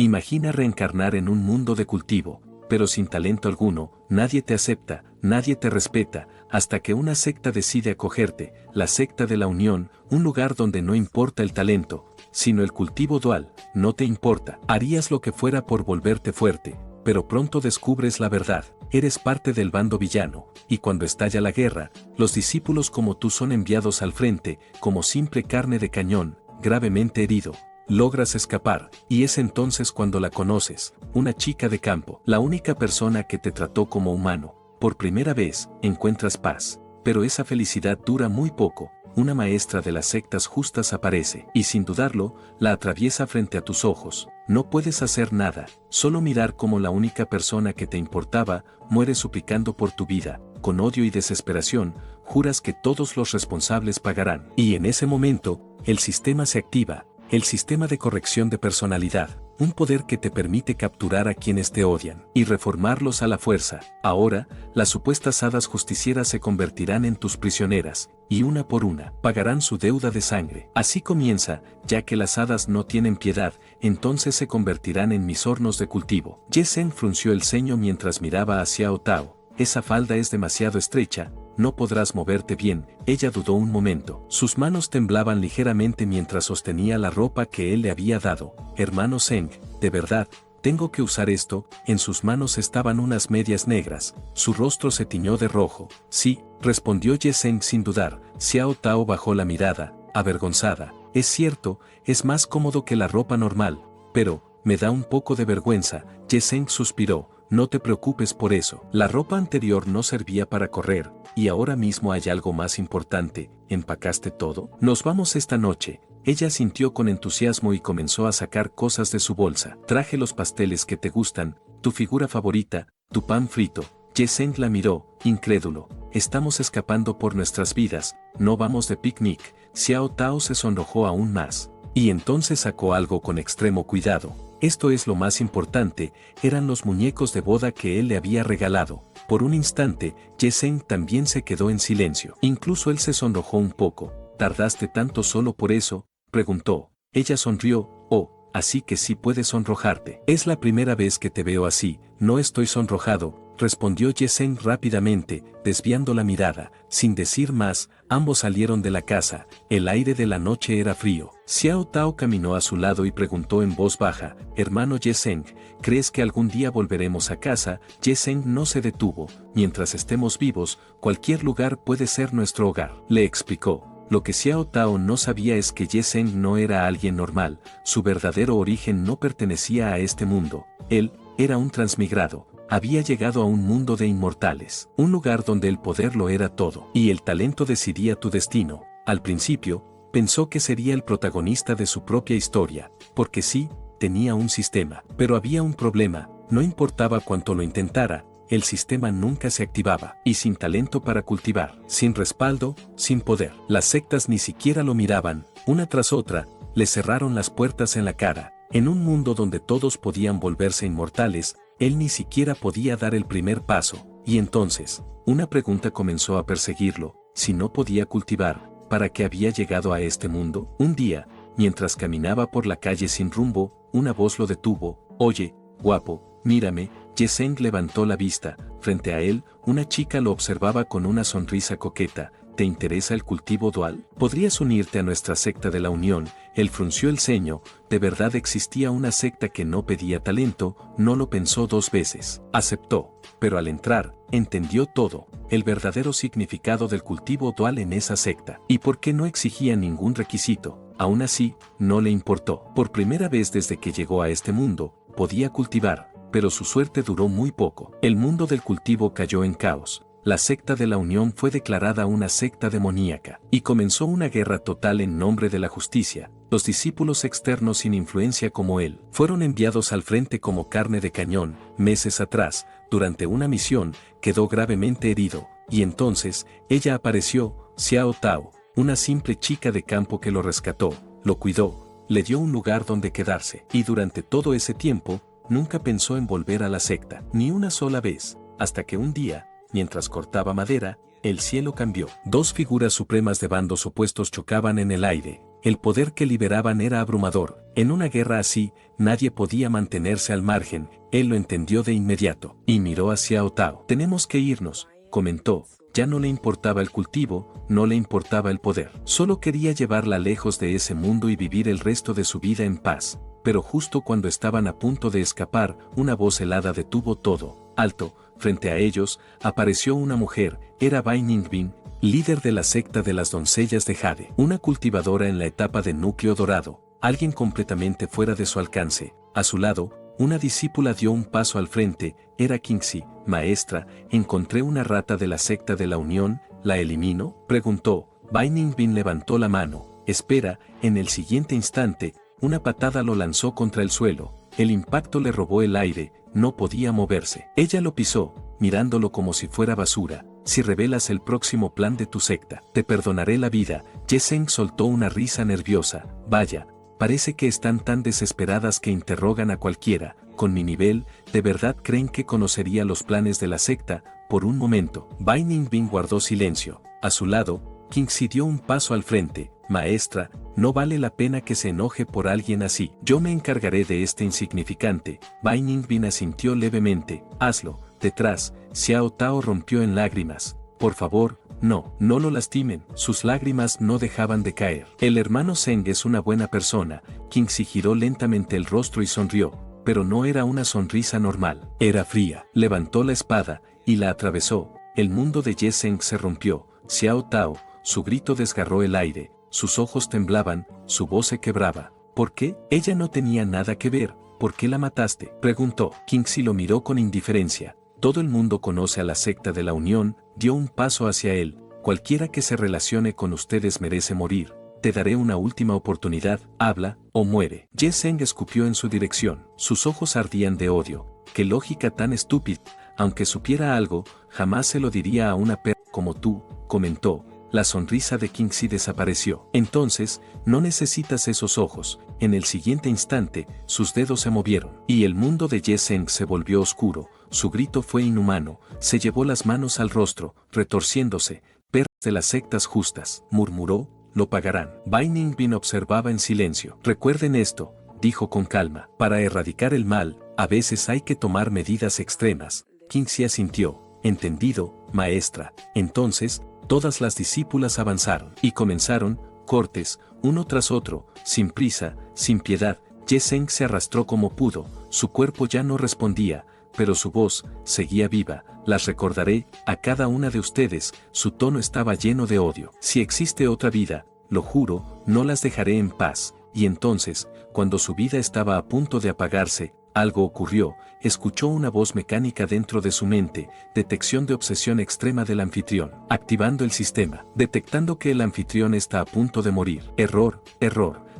Imagina reencarnar en un mundo de cultivo, pero sin talento alguno, nadie te acepta, nadie te respeta, hasta que una secta decide acogerte, la secta de la unión, un lugar donde no importa el talento, sino el cultivo dual, no te importa. Harías lo que fuera por volverte fuerte, pero pronto descubres la verdad, eres parte del bando villano, y cuando estalla la guerra, los discípulos como tú son enviados al frente, como simple carne de cañón, gravemente herido. Logras escapar, y es entonces cuando la conoces, una chica de campo, la única persona que te trató como humano. Por primera vez, encuentras paz. Pero esa felicidad dura muy poco. Una maestra de las sectas justas aparece, y sin dudarlo, la atraviesa frente a tus ojos. No puedes hacer nada, solo mirar cómo la única persona que te importaba, muere suplicando por tu vida. Con odio y desesperación, juras que todos los responsables pagarán. Y en ese momento, el sistema se activa. El sistema de corrección de personalidad, un poder que te permite capturar a quienes te odian y reformarlos a la fuerza. Ahora, las supuestas hadas justicieras se convertirán en tus prisioneras, y una por una, pagarán su deuda de sangre. Así comienza, ya que las hadas no tienen piedad, entonces se convertirán en mis hornos de cultivo. Ye-Zheng frunció el ceño mientras miraba a Xiao Tao. Esa falda es demasiado estrecha, no podrás moverte bien. Ella dudó un momento. Sus manos temblaban ligeramente mientras sostenía la ropa que él le había dado. Hermano Zheng, de verdad, tengo que usar esto. En sus manos estaban unas medias negras. Su rostro se tiñó de rojo. Sí, respondió Ye-Zheng sin dudar. Xiao Tao bajó la mirada, avergonzada. Es cierto, es más cómodo que la ropa normal, pero me da un poco de vergüenza. Ye-Zheng suspiró. No te preocupes por eso. La ropa anterior no servía para correr, y ahora mismo hay algo más importante. ¿Empacaste todo? Nos vamos esta noche. Ella sintió con entusiasmo y comenzó a sacar cosas de su bolsa. Traje los pasteles que te gustan, tu figura favorita, tu pan frito. Ye-Zheng la miró, incrédulo. Estamos escapando por nuestras vidas, no vamos de picnic. Xiao Tao se sonrojó aún más. Y entonces sacó algo con extremo cuidado. Esto es lo más importante, eran los muñecos de boda que él le había regalado. Por un instante, Ye-Zheng también se quedó en silencio. Incluso él se sonrojó un poco. ¿Tardaste tanto solo por eso?, preguntó. Ella sonrió. Oh, así que sí puedes sonrojarte. Es la primera vez que te veo así. No estoy sonrojado, respondió Ye-Zheng rápidamente, desviando la mirada. Sin decir más, ambos salieron de la casa. El aire de la noche era frío. Xiao Tao caminó a su lado y preguntó en voz baja, hermano Ye-Zheng, ¿crees que algún día volveremos a casa? Ye-Zheng no se detuvo. Mientras estemos vivos, cualquier lugar puede ser nuestro hogar, le explicó. Lo que Xiao Tao no sabía es que Ye-Zheng no era alguien normal, su verdadero origen no pertenecía a este mundo. Él era un transmigrado. Había llegado a un mundo de inmortales, un lugar donde el poder lo era todo, y el talento decidía tu destino. Al principio, pensó que sería el protagonista de su propia historia, porque sí, tenía un sistema. Pero había un problema, no importaba cuánto lo intentara, el sistema nunca se activaba, y sin talento para cultivar, sin respaldo, sin poder. Las sectas ni siquiera lo miraban, una tras otra, le cerraron las puertas en la cara. En un mundo donde todos podían volverse inmortales, él ni siquiera podía dar el primer paso, y entonces, una pregunta comenzó a perseguirlo: si no podía cultivar, ¿para qué había llegado a este mundo? Un día, mientras caminaba por la calle sin rumbo, una voz lo detuvo. Oye, guapo, mírame. Ye-Zheng levantó la vista. Frente a él, una chica lo observaba con una sonrisa coqueta. ¿Te interesa el cultivo dual? ¿Podrías unirte a nuestra secta de la unión? Él frunció el ceño. De verdad existía una secta que no pedía talento, no lo pensó dos veces. Aceptó, pero al entrar, entendió todo, el verdadero significado del cultivo dual en esa secta. ¿Y por qué no exigía ningún requisito? Aún así, no le importó. Por primera vez desde que llegó a este mundo, podía cultivar, pero su suerte duró muy poco. El mundo del cultivo cayó en caos. La secta de la unión fue declarada una secta demoníaca, y comenzó una guerra total en nombre de la justicia. Los discípulos externos sin influencia como él, fueron enviados al frente como carne de cañón. Meses atrás, durante una misión, quedó gravemente herido, y entonces, ella apareció, Xiao Tao, una simple chica de campo que lo rescató, lo cuidó, le dio un lugar donde quedarse, y durante todo ese tiempo, nunca pensó en volver a la secta, ni una sola vez, hasta que un día, mientras cortaba madera, el cielo cambió. Dos figuras supremas de bandos opuestos chocaban en el aire. El poder que liberaban era abrumador. En una guerra así, nadie podía mantenerse al margen. Él lo entendió de inmediato, y miró hacia Otao. Tenemos que irnos, comentó. Ya no le importaba el cultivo, no le importaba el poder. Solo quería llevarla lejos de ese mundo y vivir el resto de su vida en paz. Pero justo cuando estaban a punto de escapar, una voz helada detuvo todo. Alto, frente a ellos, apareció una mujer. Era Bai Ningbin, líder de la secta de las doncellas de Jade, una cultivadora en la etapa de núcleo dorado, alguien completamente fuera de su alcance. A su lado, una discípula dio un paso al frente. Era Qingxi. Maestra, encontré una rata de la secta de la Unión, ¿la elimino?, preguntó. Bai Ningbin levantó la mano. Espera. En el siguiente instante, una patada lo lanzó contra el suelo. El impacto le robó el aire, no podía moverse. Ella lo pisó, mirándolo como si fuera basura. Si revelas el próximo plan de tu secta, te perdonaré la vida. Ye-Zheng soltó una risa nerviosa. Vaya, parece que están tan desesperadas que interrogan a cualquiera. Con mi nivel, ¿de verdad creen que conocería los planes de la secta? Por un momento, Bai Ningbin guardó silencio. A su lado, Qingxi dio un paso al frente. Maestra, no vale la pena que se enoje por alguien así. Yo me encargaré de este insignificante. Bai Ningbin asintió levemente. Hazlo. Detrás, Xiao Tao rompió en lágrimas. Por favor, no lo lastimen. Sus lágrimas no dejaban de caer. El hermano Zheng es una buena persona. Qingxi giró lentamente el rostro y sonrió, pero no era una sonrisa normal. Era fría. Levantó la espada y la atravesó. El mundo de Ye-Zheng se rompió. Xiao Tao, su grito desgarró el aire. Sus ojos temblaban, su voz se quebraba. ¿Por qué? Ella no tenía nada que ver. ¿Por qué la mataste?, preguntó. Qingxi lo miró con indiferencia. Todo el mundo conoce a la secta de la Unión. Dio un paso hacia él. Cualquiera que se relacione con ustedes merece morir. Te daré una última oportunidad. Habla, o muere. Ye-Zheng escupió en su dirección. Sus ojos ardían de odio. Qué lógica tan estúpida. Aunque supiera algo, jamás se lo diría a una perra como tú, comentó. La sonrisa de Qingxi desapareció. Entonces, no necesitas esos ojos. En el siguiente instante, sus dedos se movieron, y el mundo de Ye-Zheng se volvió oscuro. Su grito fue inhumano. Se llevó las manos al rostro, retorciéndose. Perras de las sectas justas, murmuró, lo pagarán. Bai Ningbin observaba en silencio. Recuerden esto, dijo con calma. Para erradicar el mal, a veces hay que tomar medidas extremas. Qingxi asintió. Entendido, maestra. Entonces, todas las discípulas avanzaron y comenzaron cortes, uno tras otro, sin prisa, sin piedad. Ye-Zheng se arrastró como pudo. Su cuerpo ya no respondía, pero su voz seguía viva. Las recordaré, a cada una de ustedes. Su tono estaba lleno de odio. Si existe otra vida, lo juro, no las dejaré en paz. Y entonces, cuando su vida estaba a punto de apagarse, algo ocurrió. Escuchó una voz mecánica dentro de su mente. Detección de obsesión extrema del anfitrión. Activando el sistema. Detectando que el anfitrión está a punto de morir. Error.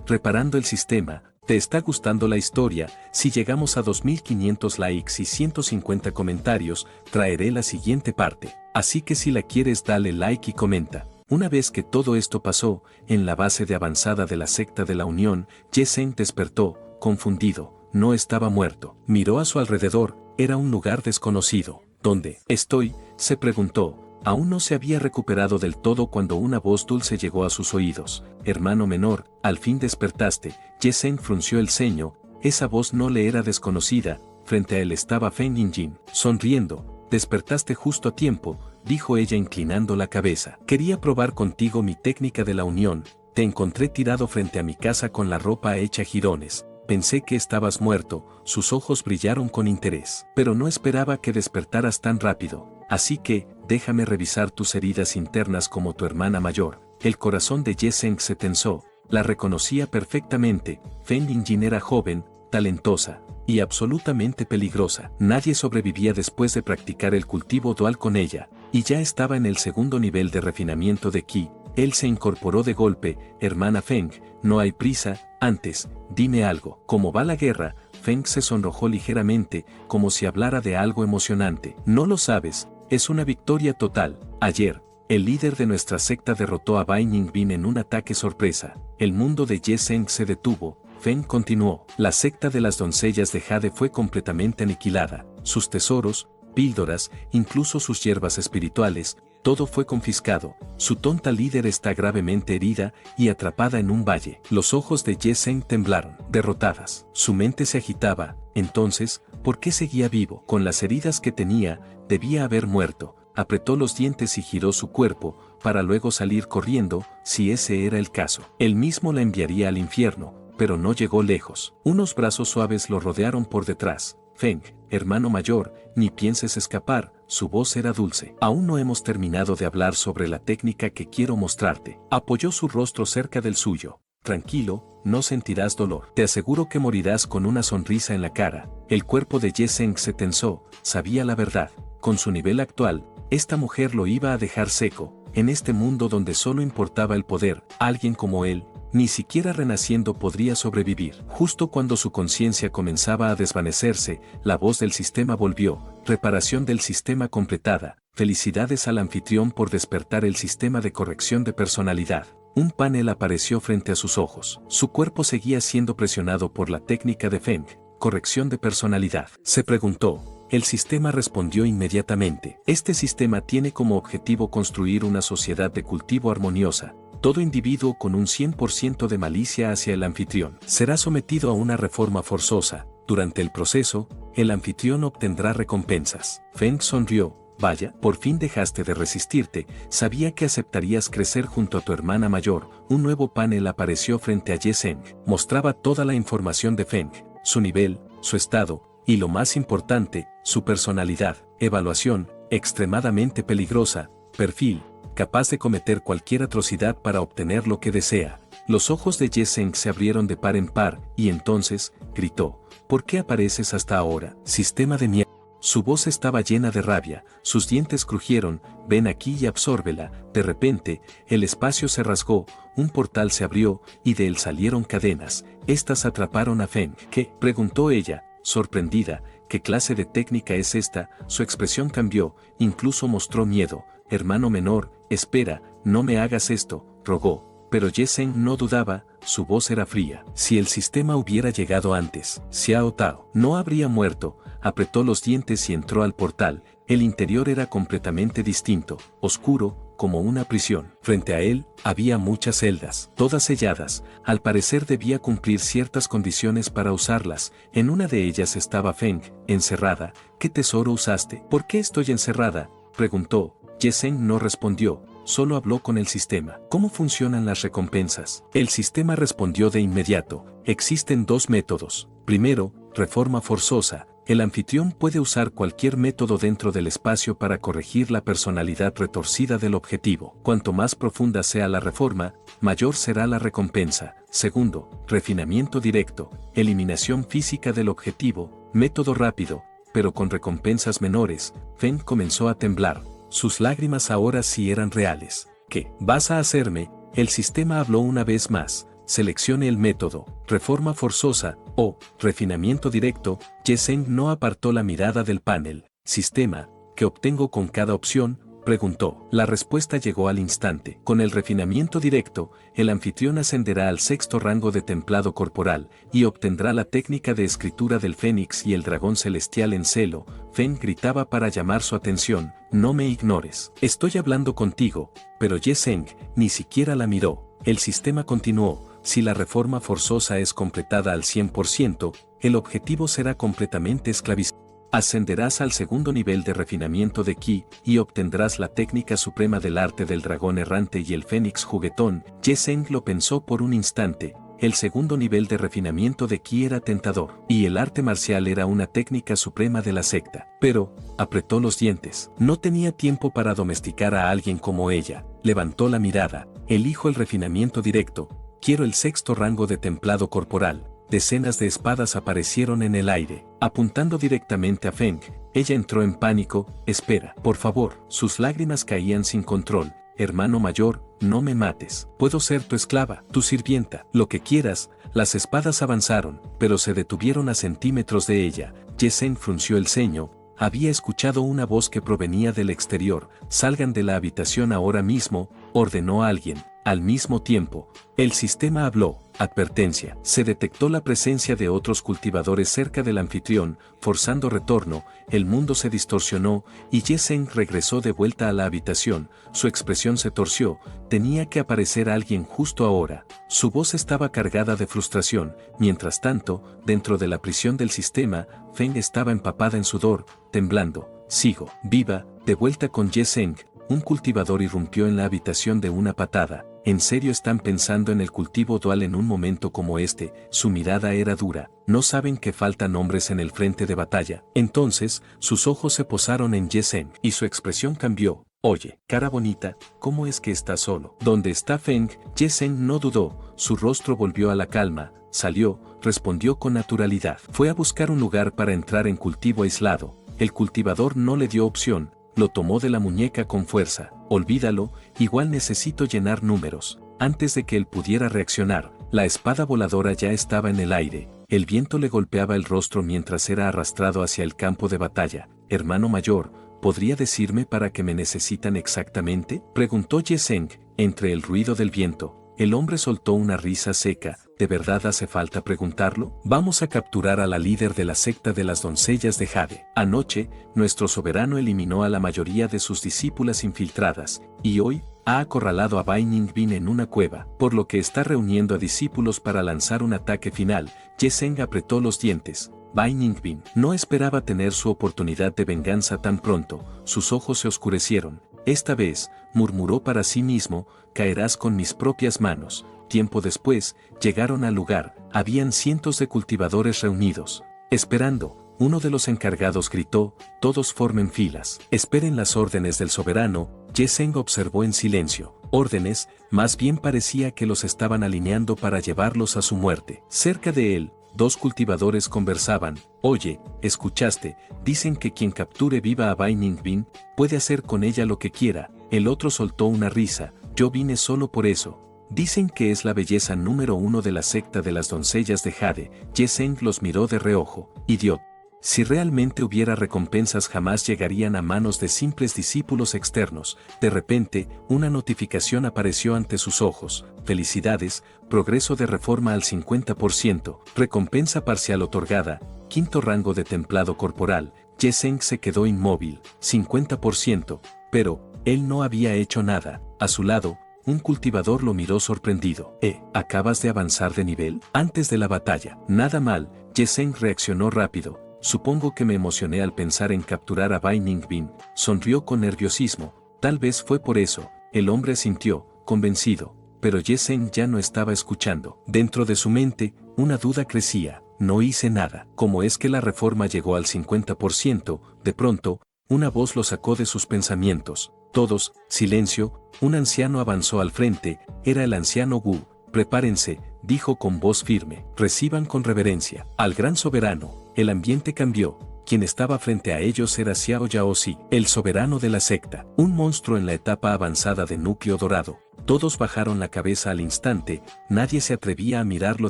Reparando el sistema. ¿Te está gustando la historia? Si llegamos a 2500 likes y 150 comentarios, traeré la siguiente parte. Así que si la quieres, dale like y comenta. Una vez que todo esto pasó, en la base de avanzada de la secta de la Unión, Ye-Zheng despertó, confundido. No estaba muerto. Miró a su alrededor. Era un lugar desconocido. ¿Dónde estoy?, se preguntó. Aún no se había recuperado del todo cuando una voz dulce llegó a sus oídos. Hermano menor, al fin despertaste. Ye-Zheng frunció el ceño. Esa voz no le era desconocida. Frente a él estaba Feng Yinjin, sonriendo. Despertaste justo a tiempo, dijo ella inclinando la cabeza. Quería probar contigo mi técnica de la unión. Te encontré tirado frente a mi casa con la ropa hecha jirones. Pensé que estabas muerto. Sus ojos brillaron con interés. Pero no esperaba que despertaras tan rápido. Así que, déjame revisar tus heridas internas como tu hermana mayor. El corazón de Ye-Zheng se tensó. La reconocía perfectamente. Feng Yinjin era joven, talentosa y absolutamente peligrosa. Nadie sobrevivía después de practicar el cultivo dual con ella, y ya estaba en el segundo nivel de refinamiento de Qi. Él se incorporó de golpe. Hermana Feng, no hay prisa. Antes, dime algo. ¿Cómo va la guerra? Feng se sonrojó ligeramente, como si hablara de algo emocionante. No lo sabes, es una victoria total. Ayer, el líder de nuestra secta derrotó a Bai Ningbin en un ataque sorpresa. El mundo de Ye-Zheng se detuvo. Feng continuó. La secta de las doncellas de Jade fue completamente aniquilada. Sus tesoros, píldoras, incluso sus hierbas espirituales, Todo fue confiscado, su tonta líder está gravemente herida y atrapada en un valle. Los ojos de Ye Zheng temblaron, derrotadas. Su mente se agitaba. Entonces, ¿por qué seguía vivo? Con las heridas que tenía, debía haber muerto. Apretó los dientes y giró su cuerpo, para luego salir corriendo, si ese era el caso. Él mismo la enviaría al infierno, pero no llegó lejos. Unos brazos suaves lo rodearon por detrás. Feng, hermano mayor, ni pienses escapar, su voz era dulce. Aún no hemos terminado de hablar sobre la técnica que quiero mostrarte. Apoyó su rostro cerca del suyo. Tranquilo, no sentirás dolor. Te aseguro que morirás con una sonrisa en la cara. El cuerpo de Ye Zheng se tensó, sabía la verdad. Con su nivel actual, esta mujer lo iba a dejar seco. En este mundo donde solo importaba el poder, alguien como él, ni siquiera renaciendo podría sobrevivir. Justo cuando su conciencia comenzaba a desvanecerse, la voz del sistema volvió. Reparación del sistema completada. Felicidades al anfitrión por despertar el sistema de corrección de personalidad. Un panel apareció frente a sus ojos. Su cuerpo seguía siendo presionado por la técnica de Feng, corrección de personalidad. Se preguntó. El sistema respondió inmediatamente. Este sistema tiene como objetivo construir una sociedad de cultivo armoniosa. Todo individuo con un 100% de malicia hacia el anfitrión será sometido a una reforma forzosa. Durante el proceso, el anfitrión obtendrá recompensas. Feng sonrió. Vaya, por fin dejaste de resistirte, sabía que aceptarías crecer junto a tu hermana mayor. Un nuevo panel apareció frente a Ye Zheng. Mostraba toda la información de Feng, su nivel, su estado, y lo más importante, su personalidad. Evaluación, extremadamente peligrosa. Perfil, capaz de cometer cualquier atrocidad para obtener lo que desea. Los ojos de Ye Zheng se abrieron de par en par, y entonces, gritó, ¿por qué apareces hasta ahora? Sistema de mierda. Su voz estaba llena de rabia, sus dientes crujieron, ven aquí y absórbela. De repente, el espacio se rasgó, un portal se abrió, y de él salieron cadenas. Estas atraparon a Feng. ¿Qué? Preguntó ella, sorprendida. ¿Qué clase de técnica es esta? Su expresión cambió, incluso mostró miedo. Hermano menor, espera, no me hagas esto, rogó. Pero Ye Zheng no dudaba, su voz era fría. Si el sistema hubiera llegado antes, Xiao Tao no habría muerto. Apretó los dientes y entró al portal. El interior era completamente distinto, oscuro, como una prisión. Frente a él, había muchas celdas, todas selladas. Al parecer debía cumplir ciertas condiciones para usarlas. En una de ellas estaba Feng, encerrada. ¿Qué tesoro usaste? ¿Por qué estoy encerrada?, preguntó. Ye Zheng no respondió. Solo habló con el sistema. ¿Cómo funcionan las recompensas? El sistema respondió de inmediato. Existen dos métodos. Primero, reforma forzosa. El anfitrión puede usar cualquier método dentro del espacio para corregir la personalidad retorcida del objetivo. Cuanto más profunda sea la reforma, mayor será la recompensa. Segundo, refinamiento directo. Eliminación física del objetivo. Método rápido, pero con recompensas menores. Feng comenzó a temblar. Sus lágrimas ahora sí eran reales. ¿Qué vas a hacerme? El sistema habló una vez más. Seleccione el método, reforma forzosa o refinamiento directo. Ye Zheng no apartó la mirada del panel. Sistema, ¿qué obtengo con cada opción?, preguntó. La respuesta llegó al instante. Con el refinamiento directo, el anfitrión ascenderá al 6º rango de templado corporal y obtendrá la técnica de escritura del Fénix y el dragón celestial en celo. Feng gritaba para llamar su atención. No me ignores. Estoy hablando contigo. Pero Ye Zheng ni siquiera la miró. El sistema continuó. Si la reforma forzosa es completada al 100%, el objetivo será completamente esclavizado. Ascenderás al 2º nivel de refinamiento de Ki y obtendrás la técnica suprema del arte del dragón errante y el fénix juguetón. Ye Zheng lo pensó por un instante. El 2º nivel de refinamiento de Ki era tentador, y el arte marcial era una técnica suprema de la secta. Pero, apretó los dientes. No tenía tiempo para domesticar a alguien como ella. Levantó la mirada. Elijo el refinamiento directo. Quiero el 6º rango de templado corporal. Decenas de espadas aparecieron en el aire, apuntando directamente a Feng. Ella entró en pánico. Espera, por favor. Sus lágrimas caían sin control. Hermano mayor, no me mates. Puedo ser tu esclava, tu sirvienta, lo que quieras. Las espadas avanzaron, pero se detuvieron a centímetros de ella. Ye Zheng frunció el ceño. Había escuchado una voz que provenía del exterior. Salgan de la habitación ahora mismo, ordenó a alguien. Al mismo tiempo, el sistema habló. Advertencia. Se detectó la presencia de otros cultivadores cerca del anfitrión, forzando retorno, el mundo se distorsionó, y Ye-Zheng regresó de vuelta a la habitación, su expresión se torció, tenía que aparecer alguien justo ahora. Su voz estaba cargada de frustración, mientras tanto, dentro de la prisión del sistema, Feng estaba empapada en sudor, temblando. Sigo, viva, de vuelta con Ye-Zheng, un cultivador irrumpió en la habitación de una patada. ¿En serio están pensando en el cultivo dual en un momento como este? Su mirada era dura. ¿No saben que faltan hombres en el frente de batalla? Entonces, sus ojos se posaron en Ye-Zheng y su expresión cambió. Oye, cara bonita, ¿cómo es que estás solo? ¿Dónde está Feng? Ye-Zheng no dudó, su rostro volvió a la calma, salió, respondió con naturalidad. Fue a buscar un lugar para entrar en cultivo aislado. El cultivador no le dio opción. Lo tomó de la muñeca con fuerza. Olvídalo, igual necesito llenar números. Antes de que él pudiera reaccionar, la espada voladora ya estaba en el aire. El viento le golpeaba el rostro mientras era arrastrado hacia el campo de batalla. Hermano mayor, ¿podría decirme para qué me necesitan exactamente? Preguntó Ye-Zheng, entre el ruido del viento. El hombre soltó una risa seca. ¿De verdad hace falta preguntarlo? Vamos a capturar a la líder de la secta de las doncellas de Jade. Anoche, nuestro soberano eliminó a la mayoría de sus discípulas infiltradas, y hoy, ha acorralado a Bai Ningbin en una cueva, por lo que está reuniendo a discípulos para lanzar un ataque final. Ye-Zheng apretó los dientes. Bai Ningbin no esperaba tener su oportunidad de venganza tan pronto, sus ojos se oscurecieron. Esta vez, murmuró para sí mismo, caerás con mis propias manos. Tiempo después, llegaron al lugar, habían cientos de cultivadores reunidos. Esperando, uno de los encargados gritó, todos formen filas. Esperen las órdenes del soberano. Ye-Zheng observó en silencio. Órdenes, más bien parecía que los estaban alineando para llevarlos a su muerte. Cerca de él, dos cultivadores conversaban. Oye, ¿escuchaste? Dicen que quien capture viva a Bai Ningbin, puede hacer con ella lo que quiera. El otro soltó una risa. Yo vine solo por eso. Dicen que es la belleza número 1 de la secta de las doncellas de Jade. Ye-Zheng los miró de reojo. Idiota. Si realmente hubiera recompensas jamás llegarían a manos de simples discípulos externos. De repente, una notificación apareció ante sus ojos. Felicidades, progreso de reforma al 50%, recompensa parcial otorgada, quinto rango de templado corporal. Ye-Zheng se quedó inmóvil, 50%, pero, él no había hecho nada. A su lado, un cultivador lo miró sorprendido. ¿Acabas de avanzar de nivel? Antes de la batalla. Nada mal, Ye-Zheng reaccionó rápido. Supongo que me emocioné al pensar en capturar a Bai Ningbin. Sonrió con nerviosismo. Tal vez fue por eso. El hombre sintió, convencido. Pero Ye-Zheng ya no estaba escuchando. Dentro de su mente, una duda crecía. No hice nada. ¿Cómo es que la reforma llegó al 50%? De pronto, una voz lo sacó de sus pensamientos. Todos, silencio, un anciano avanzó al frente. Era el anciano Wu. Prepárense, dijo con voz firme. Reciban con reverencia al gran soberano. El ambiente cambió. Quien estaba frente a ellos era Xiao Yaozi, el soberano de la secta, un monstruo en la etapa avanzada de núcleo dorado. Todos bajaron la cabeza al instante, nadie se atrevía a mirarlo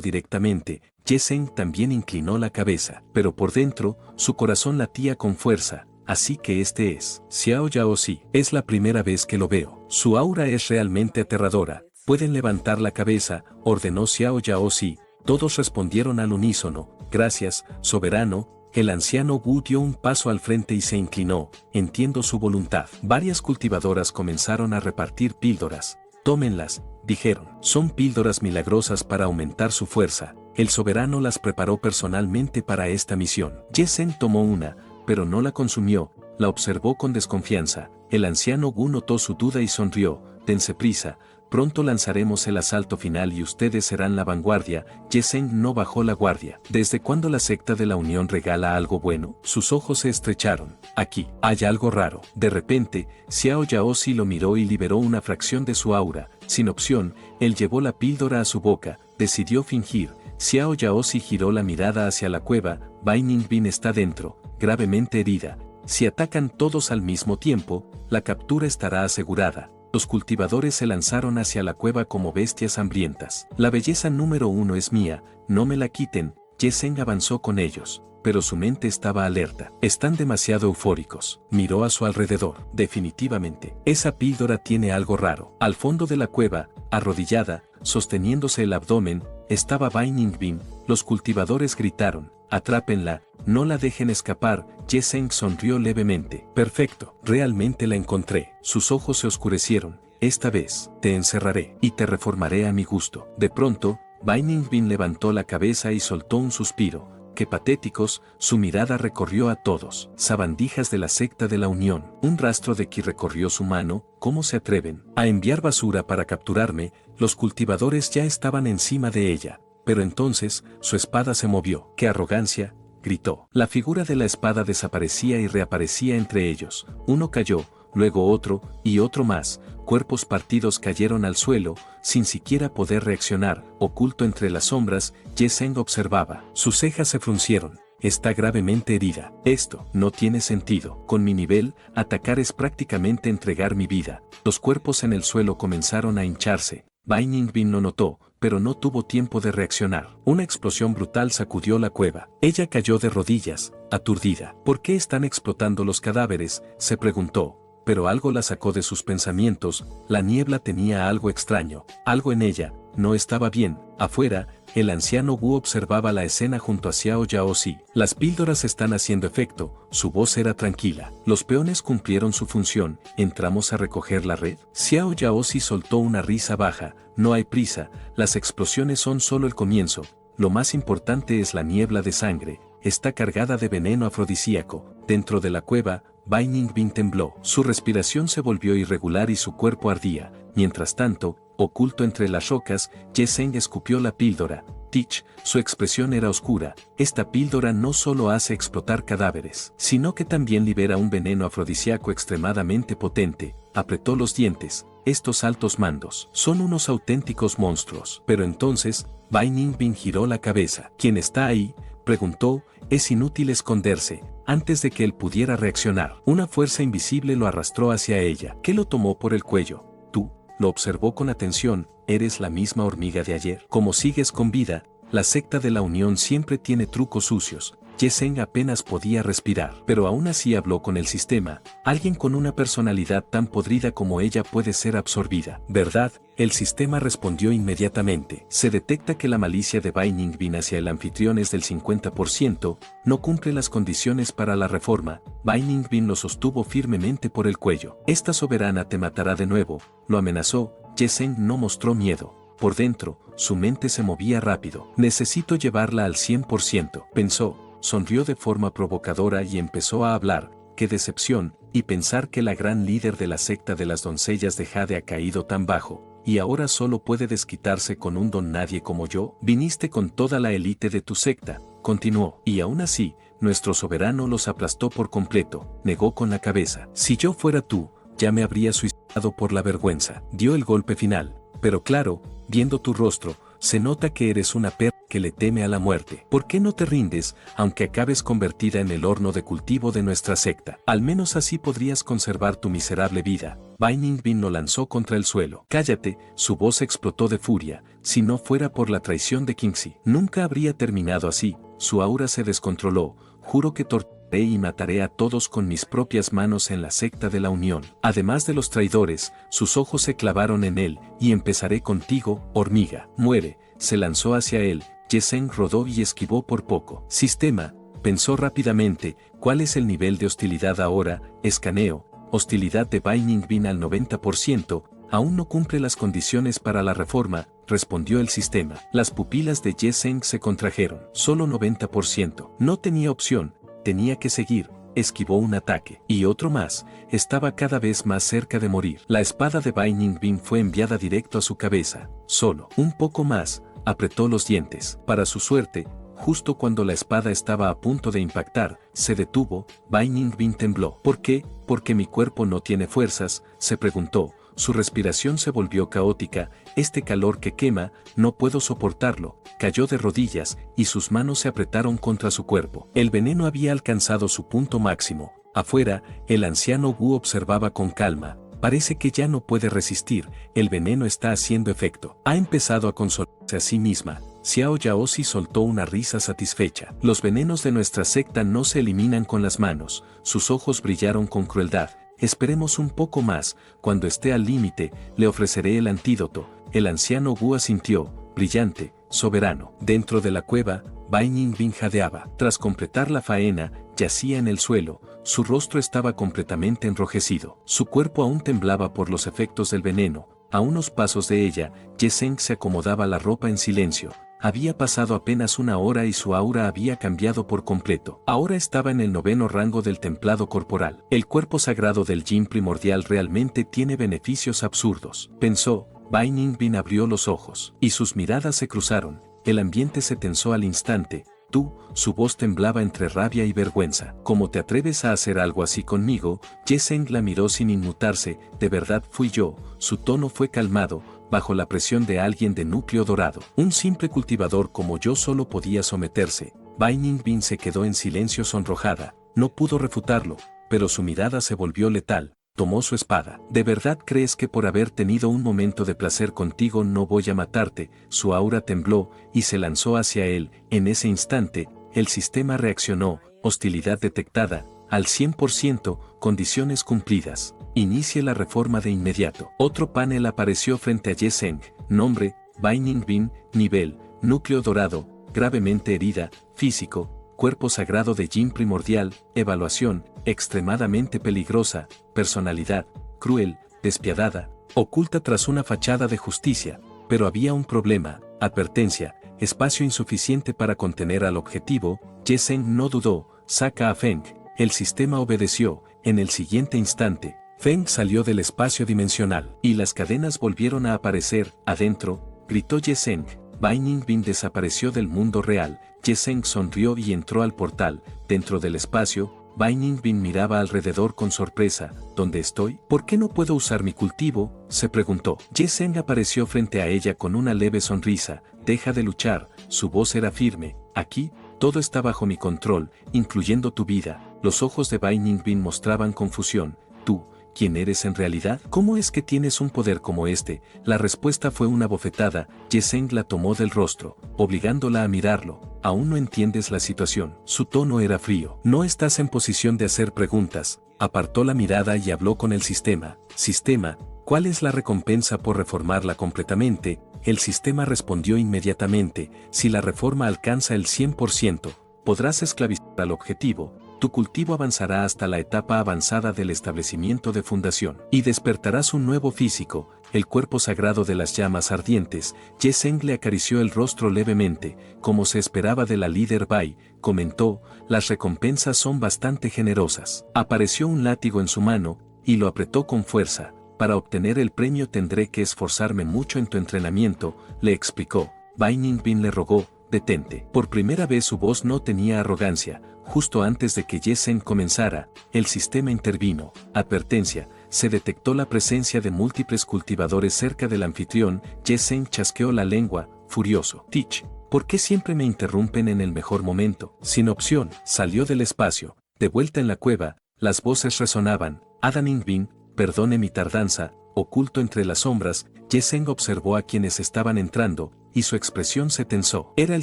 directamente. Ye-Zheng también inclinó la cabeza, pero por dentro, su corazón latía con fuerza. Así que este es Xiao Yaozi. Es la primera vez que lo veo. Su aura es realmente aterradora. Pueden levantar la cabeza, ordenó Xiao Yaozi. Todos respondieron al unísono. Gracias, soberano. El anciano Wu dio un paso al frente y se inclinó. Entiendo su voluntad. Varias cultivadoras comenzaron a repartir píldoras. Tómenlas, dijeron. Son píldoras milagrosas para aumentar su fuerza. El soberano las preparó personalmente para esta misión. Ye-Zheng tomó una, pero no la consumió. La observó con desconfianza. El anciano Wu notó su duda y sonrió. Dense prisa. Pronto lanzaremos el asalto final y ustedes serán la vanguardia. Ye-Zheng no bajó la guardia. ¿Desde cuándo la secta de la Unión regala algo bueno? Sus ojos se estrecharon. Aquí, hay algo raro. De repente, Xiao Yaozi lo miró y liberó una fracción de su aura. Sin opción, él llevó la píldora a su boca. Decidió fingir. Xiao Yaozi giró la mirada hacia la cueva. Bai Ningbin está dentro, gravemente herida. Si atacan todos al mismo tiempo, la captura estará asegurada. Los cultivadores se lanzaron hacia la cueva como bestias hambrientas. La belleza número 1 es mía, no me la quiten. Ye-Zheng avanzó con ellos. pero su mente estaba alerta. Están demasiado eufóricos. Miró a su alrededor. Definitivamente, esa píldora tiene algo raro. Al fondo de la cueva, arrodillada, sosteniéndose el abdomen, estaba Bai Ningbin. Los cultivadores gritaron: «Atrápenla, no la dejen escapar». Ye Zheng sonrió levemente. «Perfecto, realmente la encontré». Sus ojos se oscurecieron. «Esta vez, te encerraré y te reformaré a mi gusto». De pronto, Bai Ningbin levantó la cabeza y soltó un suspiro. ¡Qué patéticos! Su mirada recorrió a todos. Sabandijas de la secta de la Unión. Un rastro de ki recorrió su mano. ¿Cómo se atreven a enviar basura para capturarme? Los cultivadores ya estaban encima de ella. Pero entonces, su espada se movió. ¡Qué arrogancia!, gritó. La figura de la espada desaparecía y reaparecía entre ellos. Uno cayó, luego otro, y otro más. Cuerpos partidos cayeron al suelo, sin siquiera poder reaccionar. Oculto entre las sombras, Ye Zheng observaba. Sus cejas se fruncieron. Está gravemente herida. Esto no tiene sentido. Con mi nivel, atacar es prácticamente entregar mi vida. Los cuerpos en el suelo comenzaron a hincharse. Bai Ningbin lo notó, pero no tuvo tiempo de reaccionar. Una explosión brutal sacudió la cueva. Ella cayó de rodillas, aturdida. ¿Por qué están explotando los cadáveres?, se preguntó. Pero algo la sacó de sus pensamientos. La niebla tenía algo extraño. Algo en ella no estaba bien. Afuera, el anciano Wu observaba la escena junto a Xiao Yaozi. Las píldoras están haciendo efecto. Su voz era tranquila. Los peones cumplieron su función. ¿Entramos a recoger la red? Xiao Yaozi soltó una risa baja. No hay prisa. Las explosiones son solo el comienzo. Lo más importante es la niebla de sangre. Está cargada de veneno afrodisíaco. Dentro de la cueva, Bai Ningbin tembló. Su respiración se volvió irregular y su cuerpo ardía. Mientras tanto, oculto entre las rocas, Ye Zheng escupió la píldora. Tich, su expresión era oscura. Esta píldora no solo hace explotar cadáveres, sino que también libera un veneno afrodisíaco extremadamente potente. Apretó los dientes. Estos altos mandos son unos auténticos monstruos. Pero entonces, Bai Ningbin giró la cabeza. ¿Quién está ahí?, preguntó. Es inútil esconderse. Antes de que él pudiera reaccionar, una fuerza invisible lo arrastró hacia ella, que lo tomó por el cuello. Tú, lo observó con atención, eres la misma hormiga de ayer. Como sigues con vida, la secta de la Unión siempre tiene trucos sucios. Ye Zheng apenas podía respirar, pero aún así habló con el sistema. Alguien con una personalidad tan podrida como ella puede ser absorbida, ¿verdad? El sistema respondió inmediatamente. Se detecta que la malicia de Bai Ningbin hacia el anfitrión es del 50%, no cumple las condiciones para la reforma. Bai Ningbin lo sostuvo firmemente por el cuello. Esta soberana te matará de nuevo, lo amenazó. Ye Zheng no mostró miedo. Por dentro, su mente se movía rápido. Necesito llevarla al 100%, pensó. Sonrió de forma provocadora y empezó a hablar. ¡Qué decepción! Y pensar que la gran líder de la secta de las doncellas de Jade ha caído tan bajo, y ahora solo puede desquitarse con un don nadie como yo. Viniste con toda la élite de tu secta, continuó, y aún así, nuestro soberano los aplastó por completo. Negó con la cabeza. Si yo fuera tú, ya me habría suicidado por la vergüenza. Dio el golpe final. Pero claro, viendo tu rostro, se nota que eres una perra que le teme a la muerte. ¿Por qué no te rindes, aunque acabes convertida en el horno de cultivo de nuestra secta? Al menos así podrías conservar tu miserable vida. Bai Ningbin lo lanzó contra el suelo. Cállate, su voz explotó de furia. Si no fuera por la traición de Kingxi, nunca habría terminado así. Su aura se descontroló. Juro que torturaré y mataré a todos con mis propias manos en la secta de la Unión. Además de los traidores, sus ojos se clavaron en él, y empezaré contigo, hormiga. Muere. Se lanzó hacia él. Ye Zheng rodó y esquivó por poco. Sistema, pensó rápidamente. ¿Cuál es el nivel de hostilidad ahora? Escaneo. Hostilidad de Bai Ningbin al 90%. Aún no cumple las condiciones para la reforma, respondió el sistema. Las pupilas de Ye Zheng se contrajeron. Solo 90%. No tenía opción. Tenía que seguir. Esquivó un ataque. Y otro más. Estaba cada vez más cerca de morir. La espada de Bai Ningbin fue enviada directo a su cabeza. Solo un poco más. Apretó los dientes. Para su suerte, justo cuando la espada estaba a punto de impactar, se detuvo. Bai Ningbin tembló. ¿Por qué? ¿Porque mi cuerpo no tiene fuerzas?, se preguntó. Su respiración se volvió caótica. Este calor que quema, no puedo soportarlo. Cayó de rodillas, y sus manos se apretaron contra su cuerpo. El veneno había alcanzado su punto máximo. Afuera, el anciano Wu observaba con calma. Parece que ya no puede resistir, el veneno está haciendo efecto. Ha empezado a consolarse a sí misma. Xiao Yaozi soltó una risa satisfecha. Los venenos de nuestra secta no se eliminan con las manos. Sus ojos brillaron con crueldad. Esperemos un poco más, cuando esté al límite, le ofreceré el antídoto. El anciano Wu asintió, brillante, soberano. Dentro de la cueva, Bai Ningbin jadeaba. Tras completar la faena, yacía en el suelo, su rostro estaba completamente enrojecido. Su cuerpo aún temblaba por los efectos del veneno. A unos pasos de ella, Ye Zheng se acomodaba la ropa en silencio. Había pasado apenas una hora y su aura había cambiado por completo. Ahora estaba en el 9º rango del templado corporal. El cuerpo sagrado del yin primordial realmente tiene beneficios absurdos, pensó. Bai Ningbin abrió los ojos, y sus miradas se cruzaron. El ambiente se tensó al instante. Tú, su voz temblaba entre rabia y vergüenza. ¿Cómo te atreves a hacer algo así conmigo? Ye Zheng la miró sin inmutarse. De verdad fui yo. Su tono fue calmado, bajo la presión de alguien de núcleo dorado. Un simple cultivador como yo solo podía someterse. Bai Ningbin se quedó en silencio sonrojada. No pudo refutarlo, pero su mirada se volvió letal. Tomó su espada. ¿De verdad crees que por haber tenido un momento de placer contigo no voy a matarte? Su aura tembló y se lanzó hacia él. En ese instante, el sistema reaccionó. Hostilidad detectada. Al 100%, condiciones cumplidas. Inicie la reforma de inmediato. Otro panel apareció frente a Ye Zheng. Nombre, Bai Ningbin. Nivel, núcleo dorado. Gravemente herida. Físico, cuerpo sagrado de yin primordial. Evaluación, extremadamente peligrosa. Personalidad, cruel, despiadada, oculta tras una fachada de justicia. Pero había un problema. Advertencia, espacio insuficiente para contener al objetivo. Ye Zheng no dudó. Saca a Feng. El sistema obedeció. En el siguiente instante, Feng salió del espacio dimensional, y las cadenas volvieron a aparecer. Adentro, gritó Ye Zheng. Bai Ningbin desapareció del mundo real. Ye Zheng sonrió y entró al portal. Dentro del espacio, Bai Ningbin miraba alrededor con sorpresa. ¿Dónde estoy? ¿Por qué no puedo usar mi cultivo?, se preguntó. Ye Zheng apareció frente a ella con una leve sonrisa. Deja de luchar. Su voz era firme. Aquí, todo está bajo mi control, incluyendo tu vida. Los ojos de Bai Ningbin mostraban confusión. ¿Tú, quién eres en realidad? ¿Cómo es que tienes un poder como este? La respuesta fue una bofetada. Ye Zheng la tomó del rostro, obligándola a mirarlo. Aún no entiendes la situación. Su tono era frío. No estás en posición de hacer preguntas. Apartó la mirada y habló con el sistema. Sistema, ¿cuál es la recompensa por reformarla completamente? El sistema respondió inmediatamente. Si la reforma alcanza el 100%, podrás esclavizar al objetivo. Tu cultivo avanzará hasta la etapa avanzada del establecimiento de fundación. Y despertarás un nuevo físico, el cuerpo sagrado de las llamas ardientes. Ye Zheng le acarició el rostro levemente, como se esperaba de la líder Bai. Comentó, las recompensas son bastante generosas. Apareció un látigo en su mano, y lo apretó con fuerza. Para obtener el premio tendré que esforzarme mucho en tu entrenamiento, le explicó. Bai Ningbin le rogó, detente. Por primera vez su voz no tenía arrogancia. Justo antes de que Ye Zheng comenzara, el sistema intervino. Advertencia, se detectó la presencia de múltiples cultivadores cerca del anfitrión. Ye Zheng chasqueó la lengua, furioso. Teach, ¿por qué siempre me interrumpen en el mejor momento? Sin opción, salió del espacio. De vuelta en la cueva, las voces resonaban. Ada Ningbin, perdone mi tardanza. Oculto entre las sombras, Ye Zheng observó a quienes estaban entrando, y su expresión se tensó. Era el